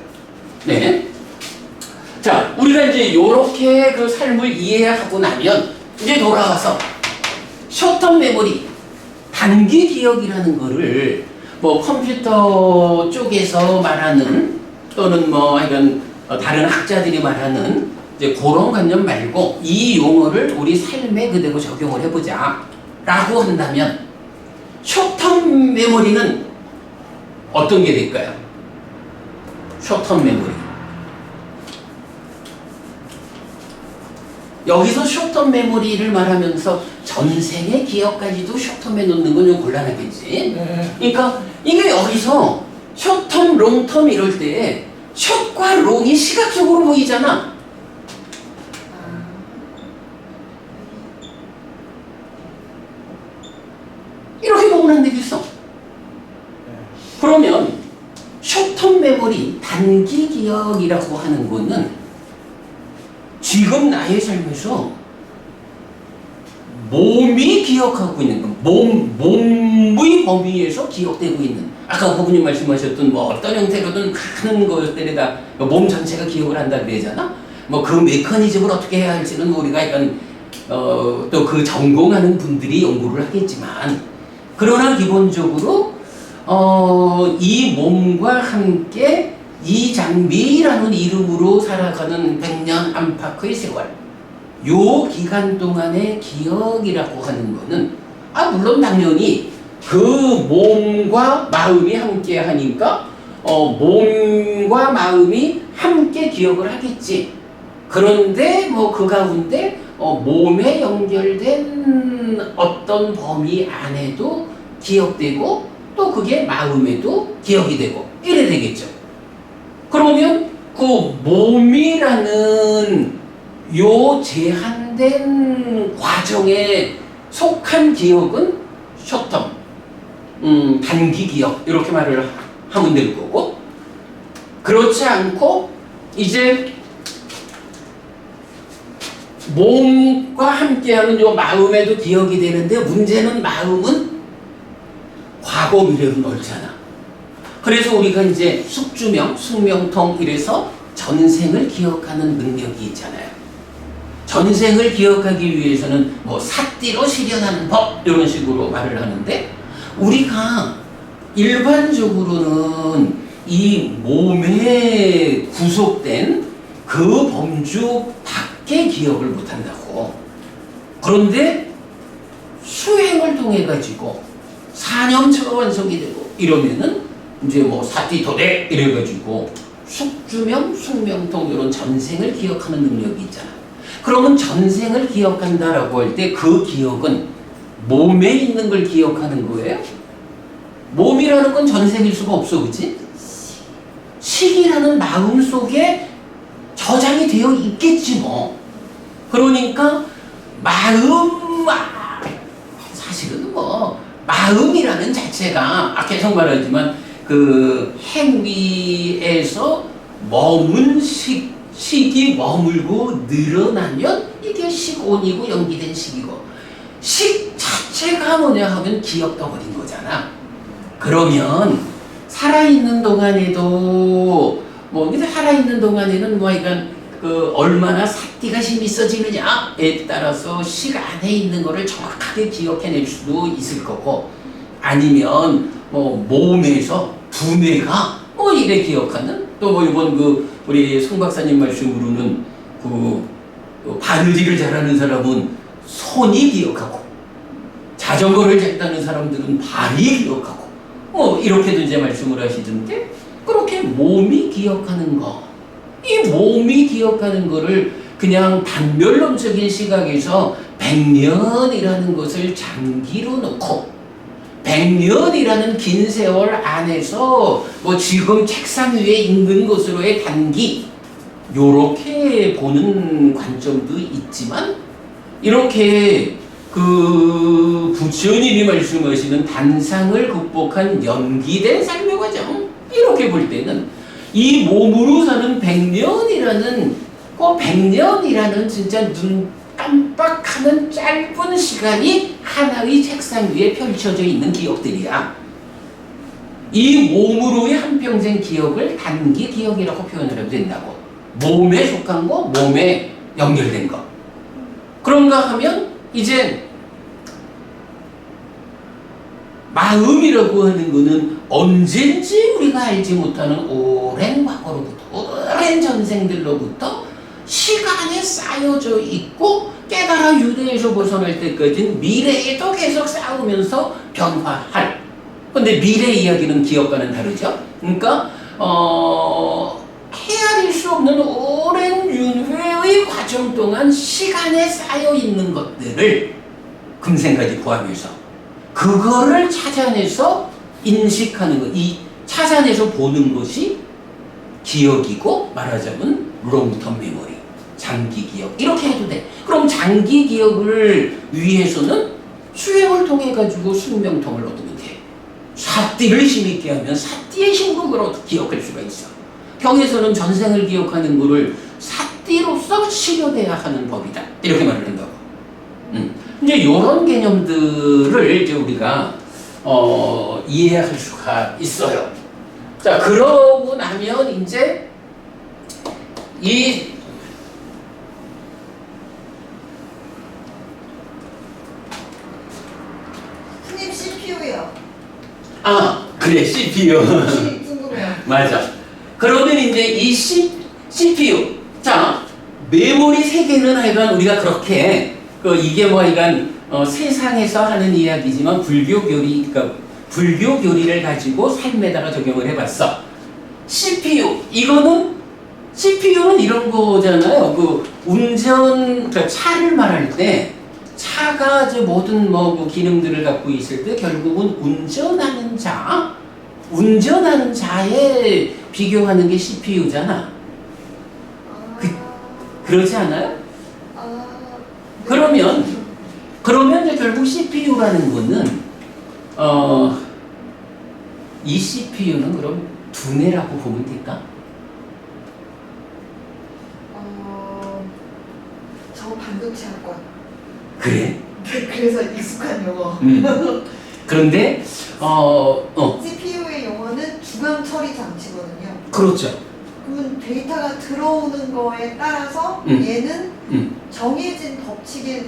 네. 자, 우리가 이제 요렇게 그 삶을 이해하고 나면 이제 돌아와서 숏텀 메모리, 단기 기억이라는 거를 뭐 컴퓨터 쪽에서 말하는 또는 뭐 이런 다른 학자들이 말하는 이제 그런 관념 말고 이 용어를 우리 삶에 그대로 적용을 해보자 라고 한다면 숏텀 메모리는 어떤 게 될까요? 숏텀 메모리. 여기서 숏텀 메모리를 말하면서 전생의 기억까지도 숏텀에 넣는 건 좀 곤란하겠지. 그러니까 이게 여기서 숏텀, 롱텀 이럴 때 숏과 롱이 시각적으로 보이잖아. 이렇게 보면 안 되겠어. 그러면 숏텀 메모리, 단기 기억이라고 하는 거는 지금 나의 삶에서 몸이 기억하고 있는 것, 몸의 범위에서 기억되고 있는, 아까 부모님 말씀하셨던 뭐 어떤 형태로든 많은 것들에다 몸 전체가 기억을 한다 그러잖아. 뭐 그 메커니즘을 어떻게 해야 할지는 우리가 약간 또 그 전공하는 분들이 연구를 하겠지만, 그러나 기본적으로 이 몸과 함께 이장미라는 이름으로 살아가는 100년 안팎의 세월, 요 기간 동안의 기억이라고 하는 거는 물론 당연히 그 몸과 마음이 함께 하니까 몸과 마음이 함께 기억을 하겠지. 그런데 뭐 그 가운데 몸에 연결된 어떤 범위 안에도 기억되고 또 그게 마음에도 기억이 되고 이래 되겠죠. 그러면 그 몸이라는 요 제한된 과정에 속한 기억은 쇼텀, 단기 기억 이렇게 말을 하면 될 거고, 그렇지 않고 이제 몸과 함께하는 요 마음에도 기억이 되는데 문제는 마음은 과거 미래로 넓잖아. 그래서 우리가 이제 숙주명, 숙명통 이래서 전생을 기억하는 능력이 있잖아요. 전생을 기억하기 위해서는 뭐 사띠로 실현하는 법 이런 식으로 말을 하는데, 우리가 일반적으로는 이 몸에 구속된 그 범주 밖의 기억을 못한다고. 그런데 수행을 통해 가지고 사념처가 완성이 되고 이러면은 이제 뭐 사띠도대 이래가지고 숙주명, 숙명통 이런 전생을 기억하는 능력이 있잖아. 그러면 전생을 기억한다라고 할 때 그 기억은 몸에 있는 걸 기억하는 거예요? 몸이라는 건 전생일 수가 없어, 그치? 식이라는 마음 속에 저장이 되어 있겠지 뭐. 그러니까 사실은 뭐 마음이라는 자체가 계속 말하지만 그 행위에서 머문 식이 머물고 늘어나면 이게 식온이고 연기된 식이고, 식 자체가 뭐냐 하면 기억 덩어리인 거잖아. 그러면 살아있는 동안에도 살아있는 동안에는 이건 그 얼마나 사띠가 힘이 있어지느냐에 따라서 식 안에 있는 거를 정확하게 기억해낼 수도 있을 거고, 아니면 몸에서 두뇌가 이래 기억하는, 또 이번 우리 송 박사님 말씀으로는 바느질을 잘하는 사람은 손이 기억하고, 자전거를 잘 타는 사람들은 발이 기억하고, 이렇게도 이제 말씀을 하시던데, 그렇게 몸이 기억하는 거, 이 몸이 기억하는 거를 그냥 단면론적인 시각에서 100년이라는 것을 장기로 놓고 100년이라는 긴 세월 안에서 지금 책상 위에 있는 것으로의 단기, 요렇게 보는 관점도 있지만, 이렇게 부처님이 말씀하시는 단상을 극복한 연기된 삶의 과정, 이렇게 볼 때는 이 몸으로 사는 100년이라는 그 100년이라는 진짜 눈 깜빡하는 짧은 시간이 하나의 책상 위에 펼쳐져 있는 기억들이야. 이 몸으로의 한평생 기억을 단기 기억이라고 표현을 해도 된다고. 몸에 속한 거, 몸에 연결된 거. 그런가 하면 이제 마음이라고 하는 거는 언젠지 우리가 알지 못하는 오랜 과거로부터, 오랜 전생들로부터 시간에 쌓여져 있고, 깨달아 유대에서 벗어날 때까지는 미래에도 계속 쌓으면서 변화할. 근데 미래 이야기는 기억과는 다르죠. 그러니까 헤아릴 수 없는 오랜 윤회의 과정 동안 시간에 쌓여 있는 것들을 금생까지 포함해서 그거를 찾아내서 인식하는 것, 이 찾아내서 보는 것이 기억이고, 말하자면 롱텀 메모리, 장기 기억, 이렇게 해도 돼. 그럼 장기 기억을 위해서는 수행을 통해 가지고 숙명통을 얻으면 돼. 사띠를 힘있게 하면 사띠의 힘으로 기억할 수가 있어. 경에서는 전생을 기억하는 것을 사띠로서 실현해야 하는 법이다, 이렇게 말을 한다고. 이제 이런 개념들을 이제 우리가 이해할 수가 있어요. 자, 그러고 나면 이제 스님 CPU요. 그래, CPU. 궁금해요. 맞아. 그러면 이제 이 CPU, 자, 메모리 세계는 하여간 우리가 그렇게 이게 하여간 세상에서 하는 이야기지만 불교 교리를 가지고 삶에다가 적용을 해봤어. CPU는 이런 거잖아요. 차를 말할 때 차가 이제 모든 뭐 기능들을 갖고 있을 때 결국은 운전하는 자에 비교하는 게 CPU잖아. 그렇지 않아요? 그러면 이제 결국 CPU라는 거는 이 CPU는 그럼 두뇌라고 보면 될까? 저 반도체학과. 그래? 그래서 익숙한 용어. 그런데 CPU의 용어는 중앙 처리 장치거든요. 그렇죠. 그러면 데이터가 들어오는 거에 따라서 얘는 정해진 법칙에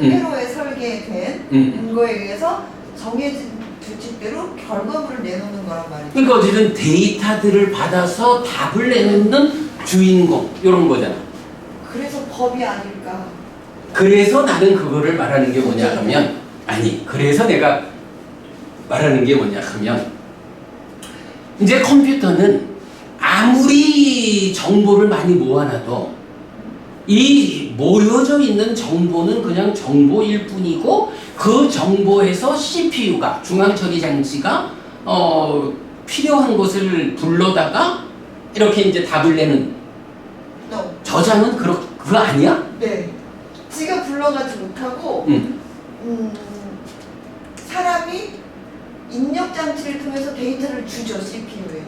회로에 설계된 거에 의해서 정해진 규칙대로 결과물을 내놓는 거란 말이죠. 그러니까 어쨌든 데이터들을 받아서 답을 내놓는 주인공 이런 거잖아. 그래서 법이 아닐까. 그래서 나는 그거를 말하는 게 뭐냐 하면 그래서 내가 말하는 게 뭐냐 하면 이제 컴퓨터는 아무리 정보를 많이 모아놔도 이 모여져 있는 정보는 그냥 정보일 뿐이고 그 정보에서 CPU가 중앙처리 장치가 필요한 것을 불러다가 이렇게 이제 답을 내는 No. 저장은 그거 아니야? 네. 지가 불러가지 못하고 사람이 입력 장치를 통해서 데이터를 주죠 CPU에.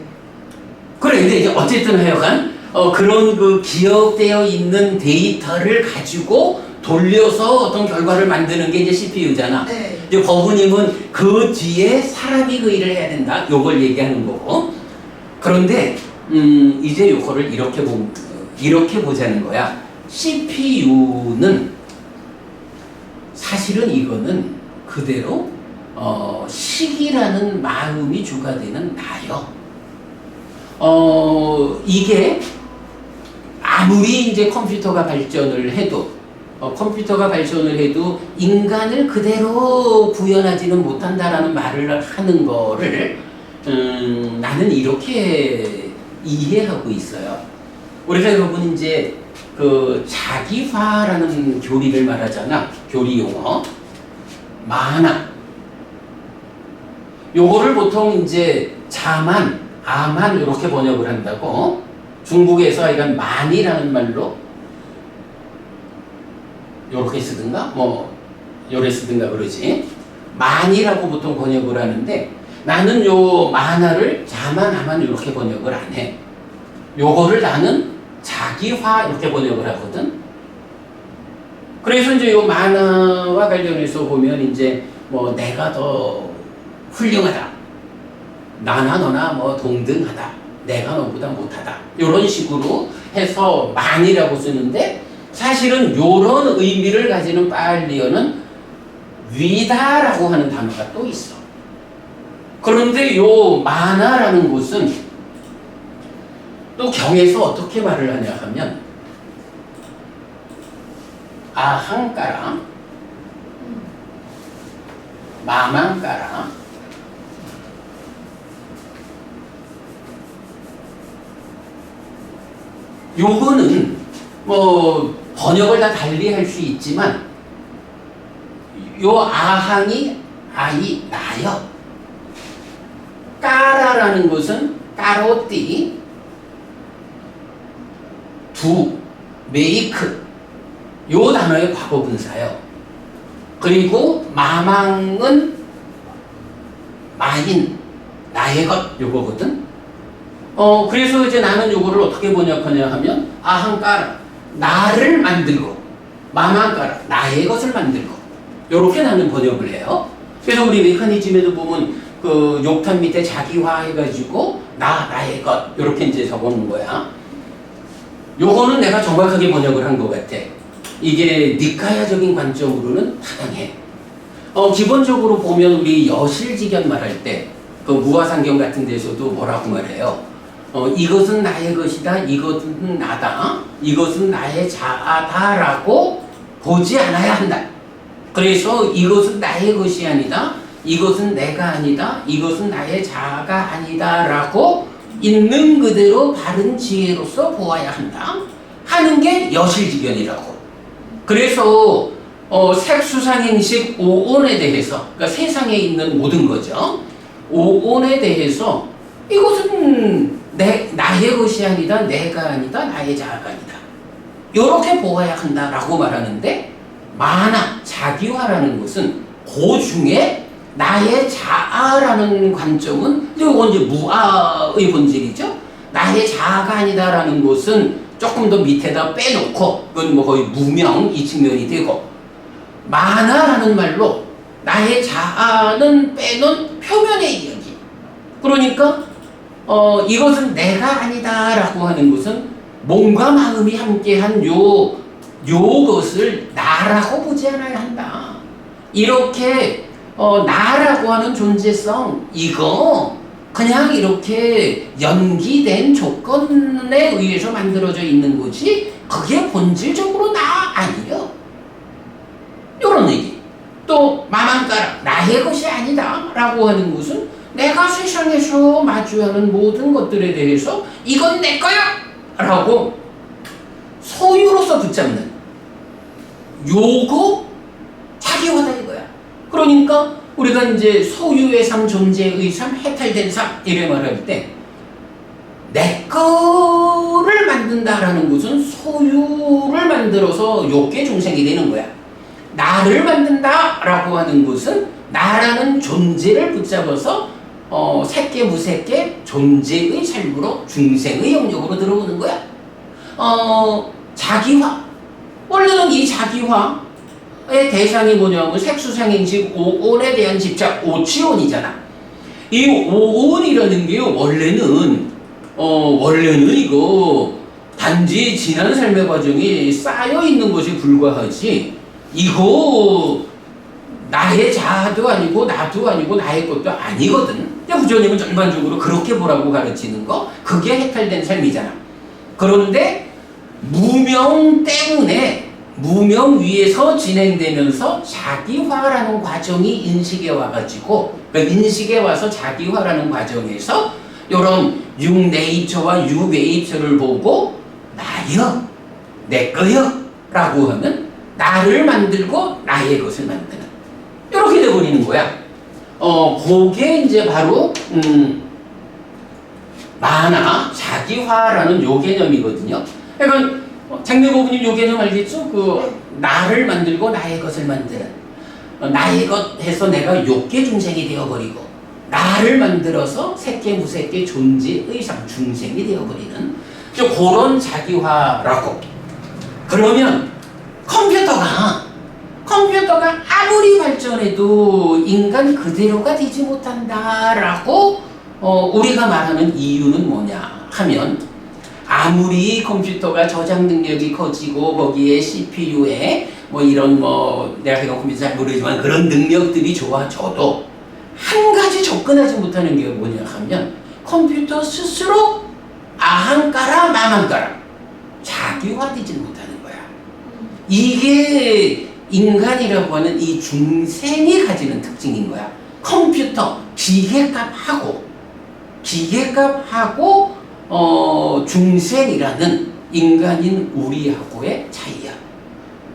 그래, 근데 이제 어쨌든 하여간 그런 그 기억되어 있는 데이터를 가지고 돌려서 어떤 결과를 만드는 게 이제 CPU잖아. 네. 이제 법우님은 그 뒤에 사람이 그 일을 해야 된다. 요걸 얘기하는 거고. 그런데 이제 요거를 이렇게 보자는 거야. CPU는 사실은 이거는 그대로 식이라는 마음이 주가 되는 나요. 이게 아무리 이제 컴퓨터가 발전을 해도 인간을 그대로 구현하지는 못한다라는 말을 하는 거를 나는 이렇게 이해하고 있어요. 우리가 여러분 이제 그 자기화라는 교리를 말하잖아. 교리 용어. 만화. 요거를 보통 이제 자만, 아만 이렇게 번역을 한다고. 중국에서 이건 만이라는 말로 요렇게 쓰든가 요래 쓰든가 그러지. 만이라고 보통 번역을 하는데 나는 요 만화를 자만, 아만 이렇게 번역을 안 해. 요거를 나는 자기화 이렇게 번역을 하거든. 그래서 이제 요 만화와 관련해서 보면 이제 내가 더 훌륭하다. 나나 너나 동등하다. 내가 너보다 못하다. 이런 식으로 해서 만이라고 쓰는데 사실은 요런 의미를 가지는 파알리어는 위다라고 하는 단어가 또 있어. 그런데 요 만화라는 곳은 또 경에서 어떻게 말을 하냐 하면 아항까라 마망까라 요거는 번역을 다 달리 할 수 있지만 요 아항이 아이 나요. 까라라는 것은 까로띠 두 메이크 요 단어의 과거 분사요. 그리고 마망은 마인 나의 것 요거거든. 그래서 이제 나는 요거를 어떻게 번역하냐 하면 아항까라 나를 만들고 마망까라 나의 것을 만들고 요렇게 나는 번역을 해요. 그래서 우리 메커니즘에도 보면 그 욕탄 밑에 자기화 해가지고 나의 것 요렇게 이제 적어놓은 거야. 요거는 내가 정확하게 번역을 한 것 같아. 이게 니카야적인 관점으로는 타당해. 기본적으로 보면 우리 여실직연 말할 때 그 무화상경 같은 데서도 뭐라고 말해요? 이것은 나의 것이다. 이것은 나다. 이것은 나의 자아다라고 보지 않아야 한다. 그래서 이것은 나의 것이 아니다. 이것은 내가 아니다. 이것은 나의 자아가 아니다라고 있는 그대로 바른 지혜로서 보아야 한다 하는 게 여실직연이라고. 그래서 색수상행식 오온에 대해서, 그러니까 세상에 있는 모든 거죠. 오온에 대해서 이것은 나의 것이 아니다, 내가 아니다, 나의 자아가 아니다. 이렇게 보아야 한다라고 말하는데, 만화, 자기화라는 것은 그 중에 나의 자아라는 관점은 이건 이제 무아의 본질이죠. 나의 자아가 아니다라는 것은 조금 더 밑에다 빼놓고 그건 뭐 거의 무명 이 측면이 되고, 만화라는 말로 나의 자아는 빼놓은 표면의 이야기. 그러니까 이것은 내가 아니다라고 하는 것은 몸과 마음이 함께한 요것을 나라고 보지 않아야 한다. 이렇게 나라고 하는 존재성, 이거 그냥 이렇게 연기된 조건에 의해서 만들어져 있는 거지 그게 본질적으로 나 아니요. 이런 얘기. 또 마망가라, 나의 것이 아니다 라고 하는 것은 내가 세상에서 마주하는 모든 것들에 대해서 이건 내 거야 라고 소유로서 붙잡는 요거 자기화다 이거야. 그러니까 우리가 이제 소유의 삶, 존재의 삶, 해탈된 삶 이래 말할 때 내 거를 만든다라는 것은 소유를 만들어서 욕계 중생이 되는 거야. 나를 만든다라고 하는 것은 나라는 존재를 붙잡아서 새끼 무새끼 존재의 삶으로 중생의 영역으로 들어오는 거야. 자기화. 원래는 이 자기화의 대상이 뭐냐면 색수상행식 오온에 대한 집착, 오치온이잖아. 이 오온이라는 게 원래는 이거 단지 지난 삶의 과정이 쌓여 있는 것이 불과하지, 이거 나의 자아도 아니고 나도 아니고 나의 것도 아니거든. 부처님은 전반적으로 그렇게 보라고 가르치는 거, 그게 해탈된 삶이잖아. 그런데 무명 때문에 무명 위에서 진행되면서 자기화라는 과정이 인식에 와가지고, 그러니까 인식에 와서 자기화라는 과정에서 이런 육네이처와 유네이처를 보고 나여, 내 거여 라고 하면 나를 만들고 나의 것을 만드는, 이렇게 돼버리는 거야. 그게 이제 바로 만화, 자기화라는 요 개념이거든요. 그러니까 장례고부님 요 개념 알겠죠? 나를 만들고 나의 것을 만드는, 나의 것 해서 내가 욕계 중생이 되어버리고, 나를 만들어서 새끼 무새끼 존재의 삶 중생이 되어버리는 그런 자기화라고. 그러면 컴퓨터가 아무리 발전해도 인간 그대로가 되지 못한다라고 우리가 말하는 이유는 뭐냐 하면, 아무리 컴퓨터가 저장 능력이 커지고 거기에 CPU에 뭐 이런 내가 해가 컴퓨터 잘 모르지만 그런 능력들이 좋아져도 한 가지 접근하지 못하는 게 뭐냐 하면, 컴퓨터 스스로 아한가라 마망가라 자기화되지 못하는 거야. 이게 인간이라고 하는 이 중생이 가지는 특징인 거야. 컴퓨터 기계값하고 중생이라는 인간인 우리하고의 차이야.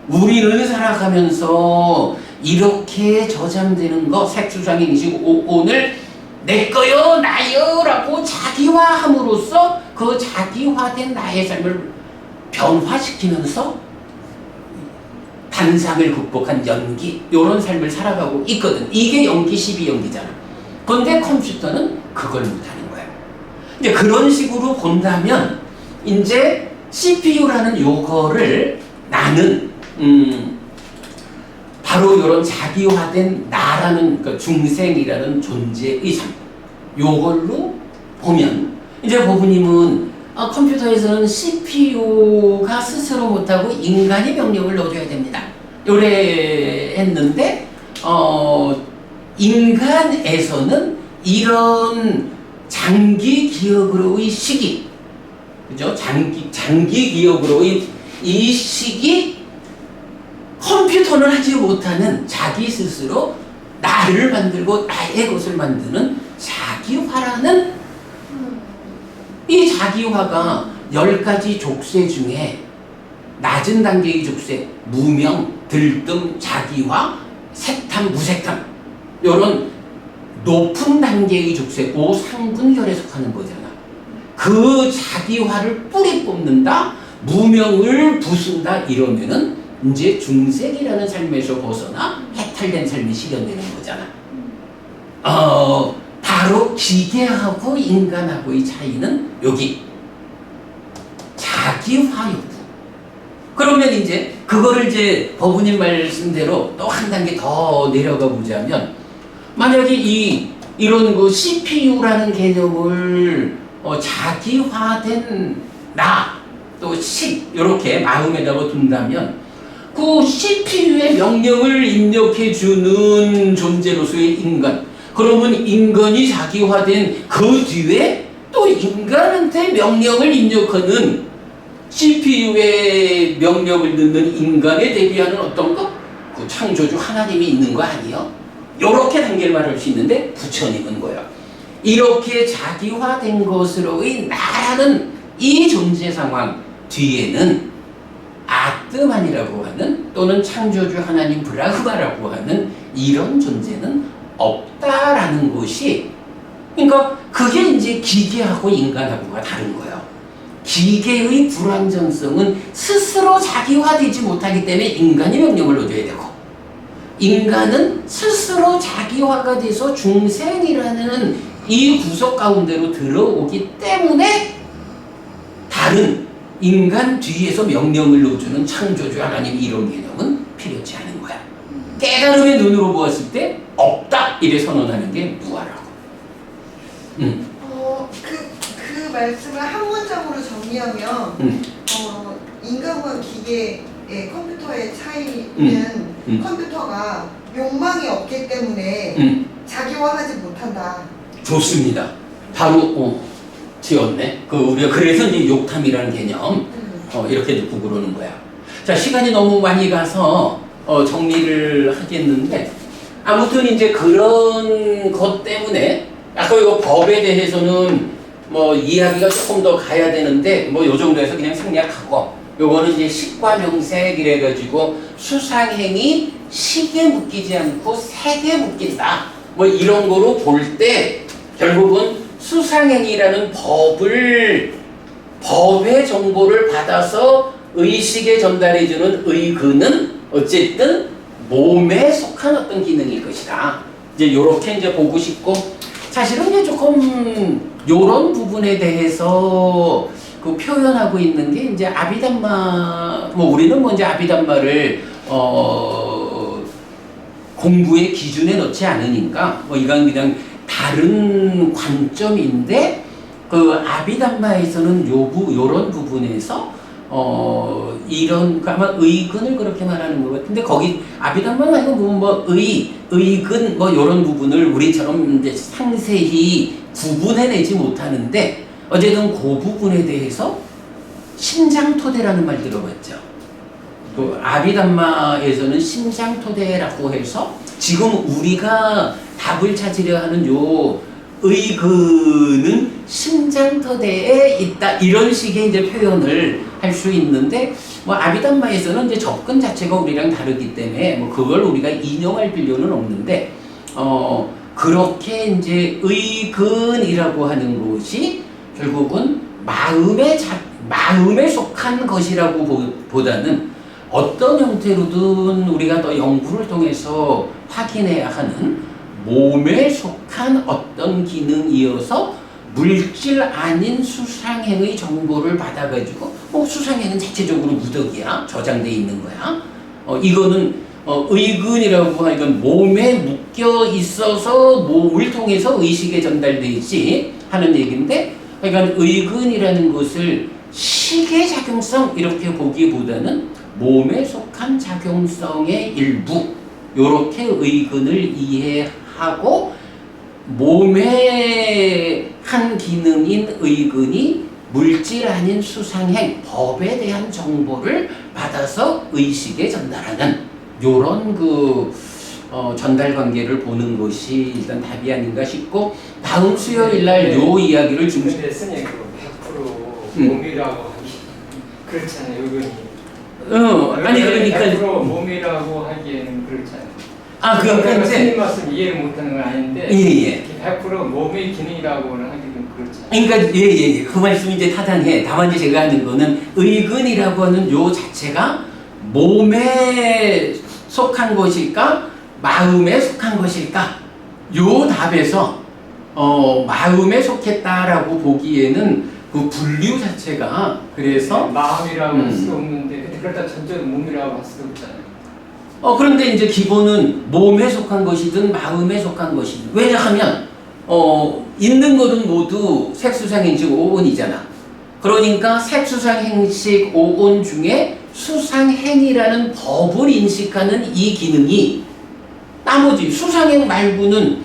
우리는 살아가면서 이렇게 저장되는 거, 색수상행식 오늘 내 거요 나요 라고 자기화함으로써 그 자기화된 나의 삶을 변화시키면서 단상을 극복한 연기, 이런 삶을 살아가고 있거든. 이게 연기 12연기잖아. 그런데 컴퓨터는 그걸 못하는 거야. 이제 그런 식으로 본다면 이제 CPU라는 요거를 나는 바로 이런 자기화된 나라는, 그러니까 중생이라는 존재의 삶, 요걸로 보면, 이제 보부님은 컴퓨터에서는 CPU가 스스로 못하고 인간이 명령을 넣어줘야 됩니다. 요래 했는데 인간에서는 이런 장기 기억으로의 시기, 그죠? 장기 기억으로의 이 시기, 컴퓨터는 하지 못하는 자기 스스로 나를 만들고 나의 것을 만드는 자기화라는 이 자기화가 10가지 족쇄 중에 낮은 단계의 족쇄, 무명, 들뜸, 자기화, 색탐, 무색탐 이런 높은 단계의 족쇄, 5상분혈에 속하는 거잖아. 그 자기화를 뿌리 뽑는다, 무명을 부순다 이러면은 이제 중생이라는 삶에서 벗어나 해탈된 삶이 실현되는 거잖아. 바로 기계하고 인간하고의 차이는 여기 자기화 여부. 그러면 이제 그거를 이제 법우님 말씀대로 또 한 단계 더 내려가 보자면, 만약에 이런 그 CPU라는 개념을 자기화된 나, 또 식 이렇게 마음에다가 둔다면 그 CPU의 명령을 입력해 주는 존재로서의 인간, 그러면 인간이 자기화된 그 뒤에 또 인간한테 명령을 입력하는 CPU의 명령을 듣는 인간에 대비하는 어떤 것? 그 창조주 하나님이 있는 거 아니요? 이렇게 단계를 말할 수 있는데 부처님은 거야. 이렇게 자기화된 것으로의 나라는 이 존재 상황 뒤에는 아트만이라고 하는, 또는 창조주 하나님 브라흐마라고 하는 이런 존재는 없다라는 것이, 그러니까 그게 이제 기계하고 인간하고가 다른 거예요. 기계의 불완전성은 스스로 자기화되지 못하기 때문에 인간이 명령을 얻어야 되고, 인간은 스스로 자기화가 돼서 중생이라는 이 구석 가운데로 들어오기 때문에 다른 인간 뒤에서 명령을 넣어주는 창조주 하나님 이런 개념은 필요치 않은 거야. 깨달음의 눈으로 보았을 때 없다 이래 선언하는 게 무아라고. 그 말씀을 한 문장으로 정리하면 인간과 기계의 컴퓨터의 차이는 컴퓨터가 욕망이 없기 때문에 자기화하지 못한다. 좋습니다. 바로 지었네. 우리가 그래서 이제 욕탐이라는 개념 이렇게 듣고 그러는 거야. 자, 시간이 너무 많이 가서 정리를 하겠는데, 아무튼 이제 그런 것 때문에 아까 이거 법에 대해서는 뭐 이야기가 조금 더 가야 되는데 뭐 요 정도에서 그냥 생략하고, 요거는 이제 식과 명색 이래가지고 수상행이 식에 묶이지 않고 색에 묶인다 뭐 이런 거로 볼 때 결국은 수상행이라는 법의 정보를 받아서 의식에 전달해주는 의근은 어쨌든 몸에 속한 어떤 기능일 것이다. 이제 요렇게 이제 보고 싶고, 사실은 이제 조금 요런 부분에 대해서 그 표현하고 있는 게 이제 아비담마, 뭐 우리는 뭐 이제 아비담마를 공부의 기준에 넣지 않으니까 뭐 이건 그냥 다른 관점인데, 그 아비담마에서는 요런 부분에서 이런 아마 의근을 그렇게 말하는 것 같은데, 거기 아비담마 말고 뭐 의근 뭐 요런 부분을 우리처럼 이제 상세히 구분해내지 못하는데, 어쨌든 그 부분에 대해서 심장토대라는 말 들어봤죠. 그 아비담마에서는 심장토대라고 해서 지금 우리가 답을 찾으려 하는 요 의근은 심장토대에 있다 이런 식의 이제 표현을 할 수 있는데, 뭐 아비담마에서는 이제 접근 자체가 우리랑 다르기 때문에 뭐 그걸 우리가 인용할 필요는 없는데, 그렇게 이제 의근이라고 하는 것이 결국은 마음에 속한 것이라고 보다는 어떤 형태로든 우리가 더 연구를 통해서 확인해야 하는 몸에 속한 어떤 기능이어서 물질 아닌 수상행의 정보를 받아가지고, 뭐 수상행은 자체적으로 무덕이야, 저장돼 있는 거야. 이거는 의근이라고 하니까 몸에 묶여 있어서 몸을 통해서 의식에 전달되지 하는 얘기인데, 그러니까 의근이라는 것을 식의 작용성 이렇게 보기보다는 몸에 속한 작용성의 일부, 요렇게 의근을 이해하고, 몸의 한 기능인 의근이 물질 아닌 수상행, 법에 대한 정보를 받아서 의식에 전달하는 요런 전달 관계를 보는 것이 일단 답이 아닌가 싶고, 다음 수요일 날 요 이야기를 근데 스님 100% 몸이라고 하기 그렇잖아요. 의견이 아니 그러니까 앞으로 몸이라고 하기에는 그렇잖아요. 그러니까 이제 스님 말씀 이해를 못하는 건 아닌데 예. 100% 몸의 기능이라고는 하기는 그렇잖아요. 그러니까 예. 그 말씀이 이제 타당해. 다만 이제 제가 하는 거는 의근이라고 하는 요 자체가 몸에 속한 것일까 마음에 속한 것일까? 요 답에서 마음에 속했다라고 보기에는 그 분류 자체가 그래서 마음이라고 할 수도 없는데 근데 그렇다 전적으로 몸이라고 할 수도 없잖아요. 그런데 이제 기본은 몸에 속한 것이든 마음에 속한 것이든 왜냐하면 있는 것은 모두 색수상행식 5온이잖아. 그러니까 색수상행식 5온 중에 수상행이라는 법을 인식하는 이 기능이 나머지 수상행 말고는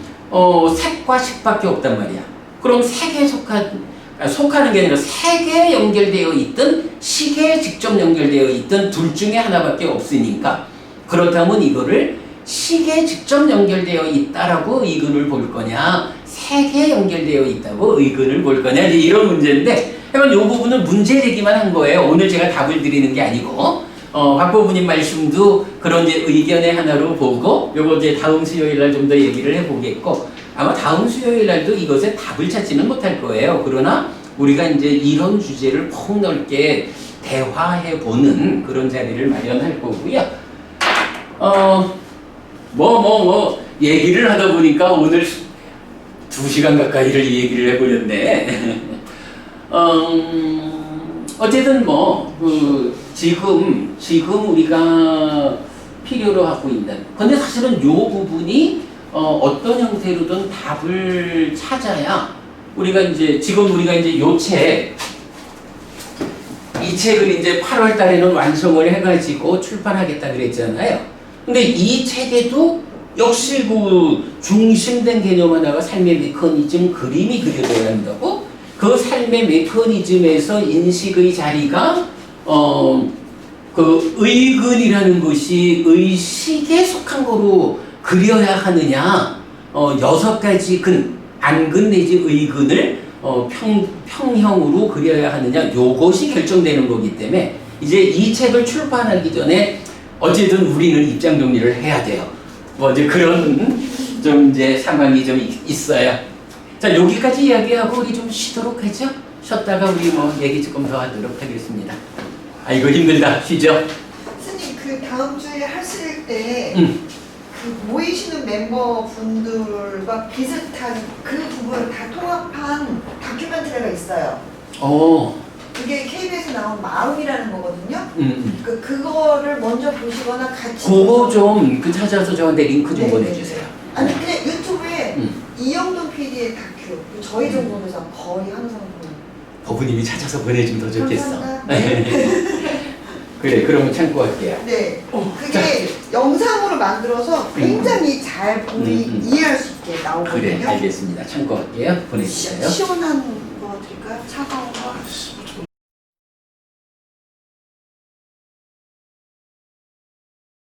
색과 식밖에 없단 말이야. 그럼 색에 속하는 게 아니라 색에 연결되어 있든 식에 직접 연결되어 있든 둘 중에 하나밖에 없으니까 그렇다면 이거를 식에 직접 연결되어 있다라고 의근을 볼 거냐 색에 연결되어 있다고 의근을 볼 거냐 이런 문제인데 하여간 이 부분은 문제 제기만 한 거예요. 오늘 제가 답을 드리는 게 아니고 박보부님 말씀도 그런 이제 의견의 하나로 보고 요거 이제 다음 수요일 날 좀 더 얘기를 해보겠고 아마 다음 수요일 날도 이것에 답을 찾지는 못할 거예요. 그러나 우리가 이제 이런 주제를 폭넓게 대화해보는 그런 자리를 마련할 거고요. 얘기를 하다 보니까 오늘 2시간 가까이를 얘기를 해버렸네. 어쨌든 지금 우리가 필요로 하고 있는 근데 사실은 요 부분이 어떤 형태로든 답을 찾아야 우리가 이제 지금 우리가 이제 이 책을 이제 8월 달에는 완성을 해가지고 출판하겠다 그랬잖아요. 근데 이 책에도 역시 그 중심된 개념 하나가 삶의 메커니즘 그림이 그려져야 한다고. 그 삶의 메커니즘에서 인식의 자리가 그 의근이라는 것이 의식에 속한 거로 그려야 하느냐 6가지 안근 내지 의근을 평형으로 그려야 하느냐 요것이 결정되는 거기 때문에 이제 이 책을 출판하기 전에 어쨌든 우리는 입장 정리를 해야 돼요. 이제 그런 좀 이제 상황이 좀 있어요. 자 여기까지 이야기하고 우리 좀 쉬도록 하죠. 쉬었다가 우리 얘기 조금 더 하도록 하겠습니다. 아이고 힘들다. 쉬죠. 스님 그 다음 주에 하실 때 그 모이시는 멤버분들과 비슷한 그 부분을 다 통합한 다큐멘터리가 있어요. 그게 KBS에 나온 마음이라는 거거든요. 그거를 먼저 보시거나 같이 그거 좀 찾아서 저한테 링크 좀 네. 보내주세요. 아니 그냥 유튜브에 이영돈 PD의 다큐 저희 정보에서 거의 항상 보여요. 법부님이 찾아서 보내주면 더 좋겠어. 감사합니다. 네. 그래 그러면 참고할게요. 네, 그게 영상으로 만들어서 굉장히 잘 이해할 수 있게 나오거든요. 그래 알겠습니다. 참고할게요. 보내주세요. 시원한 거 드릴까요? 차가운 거?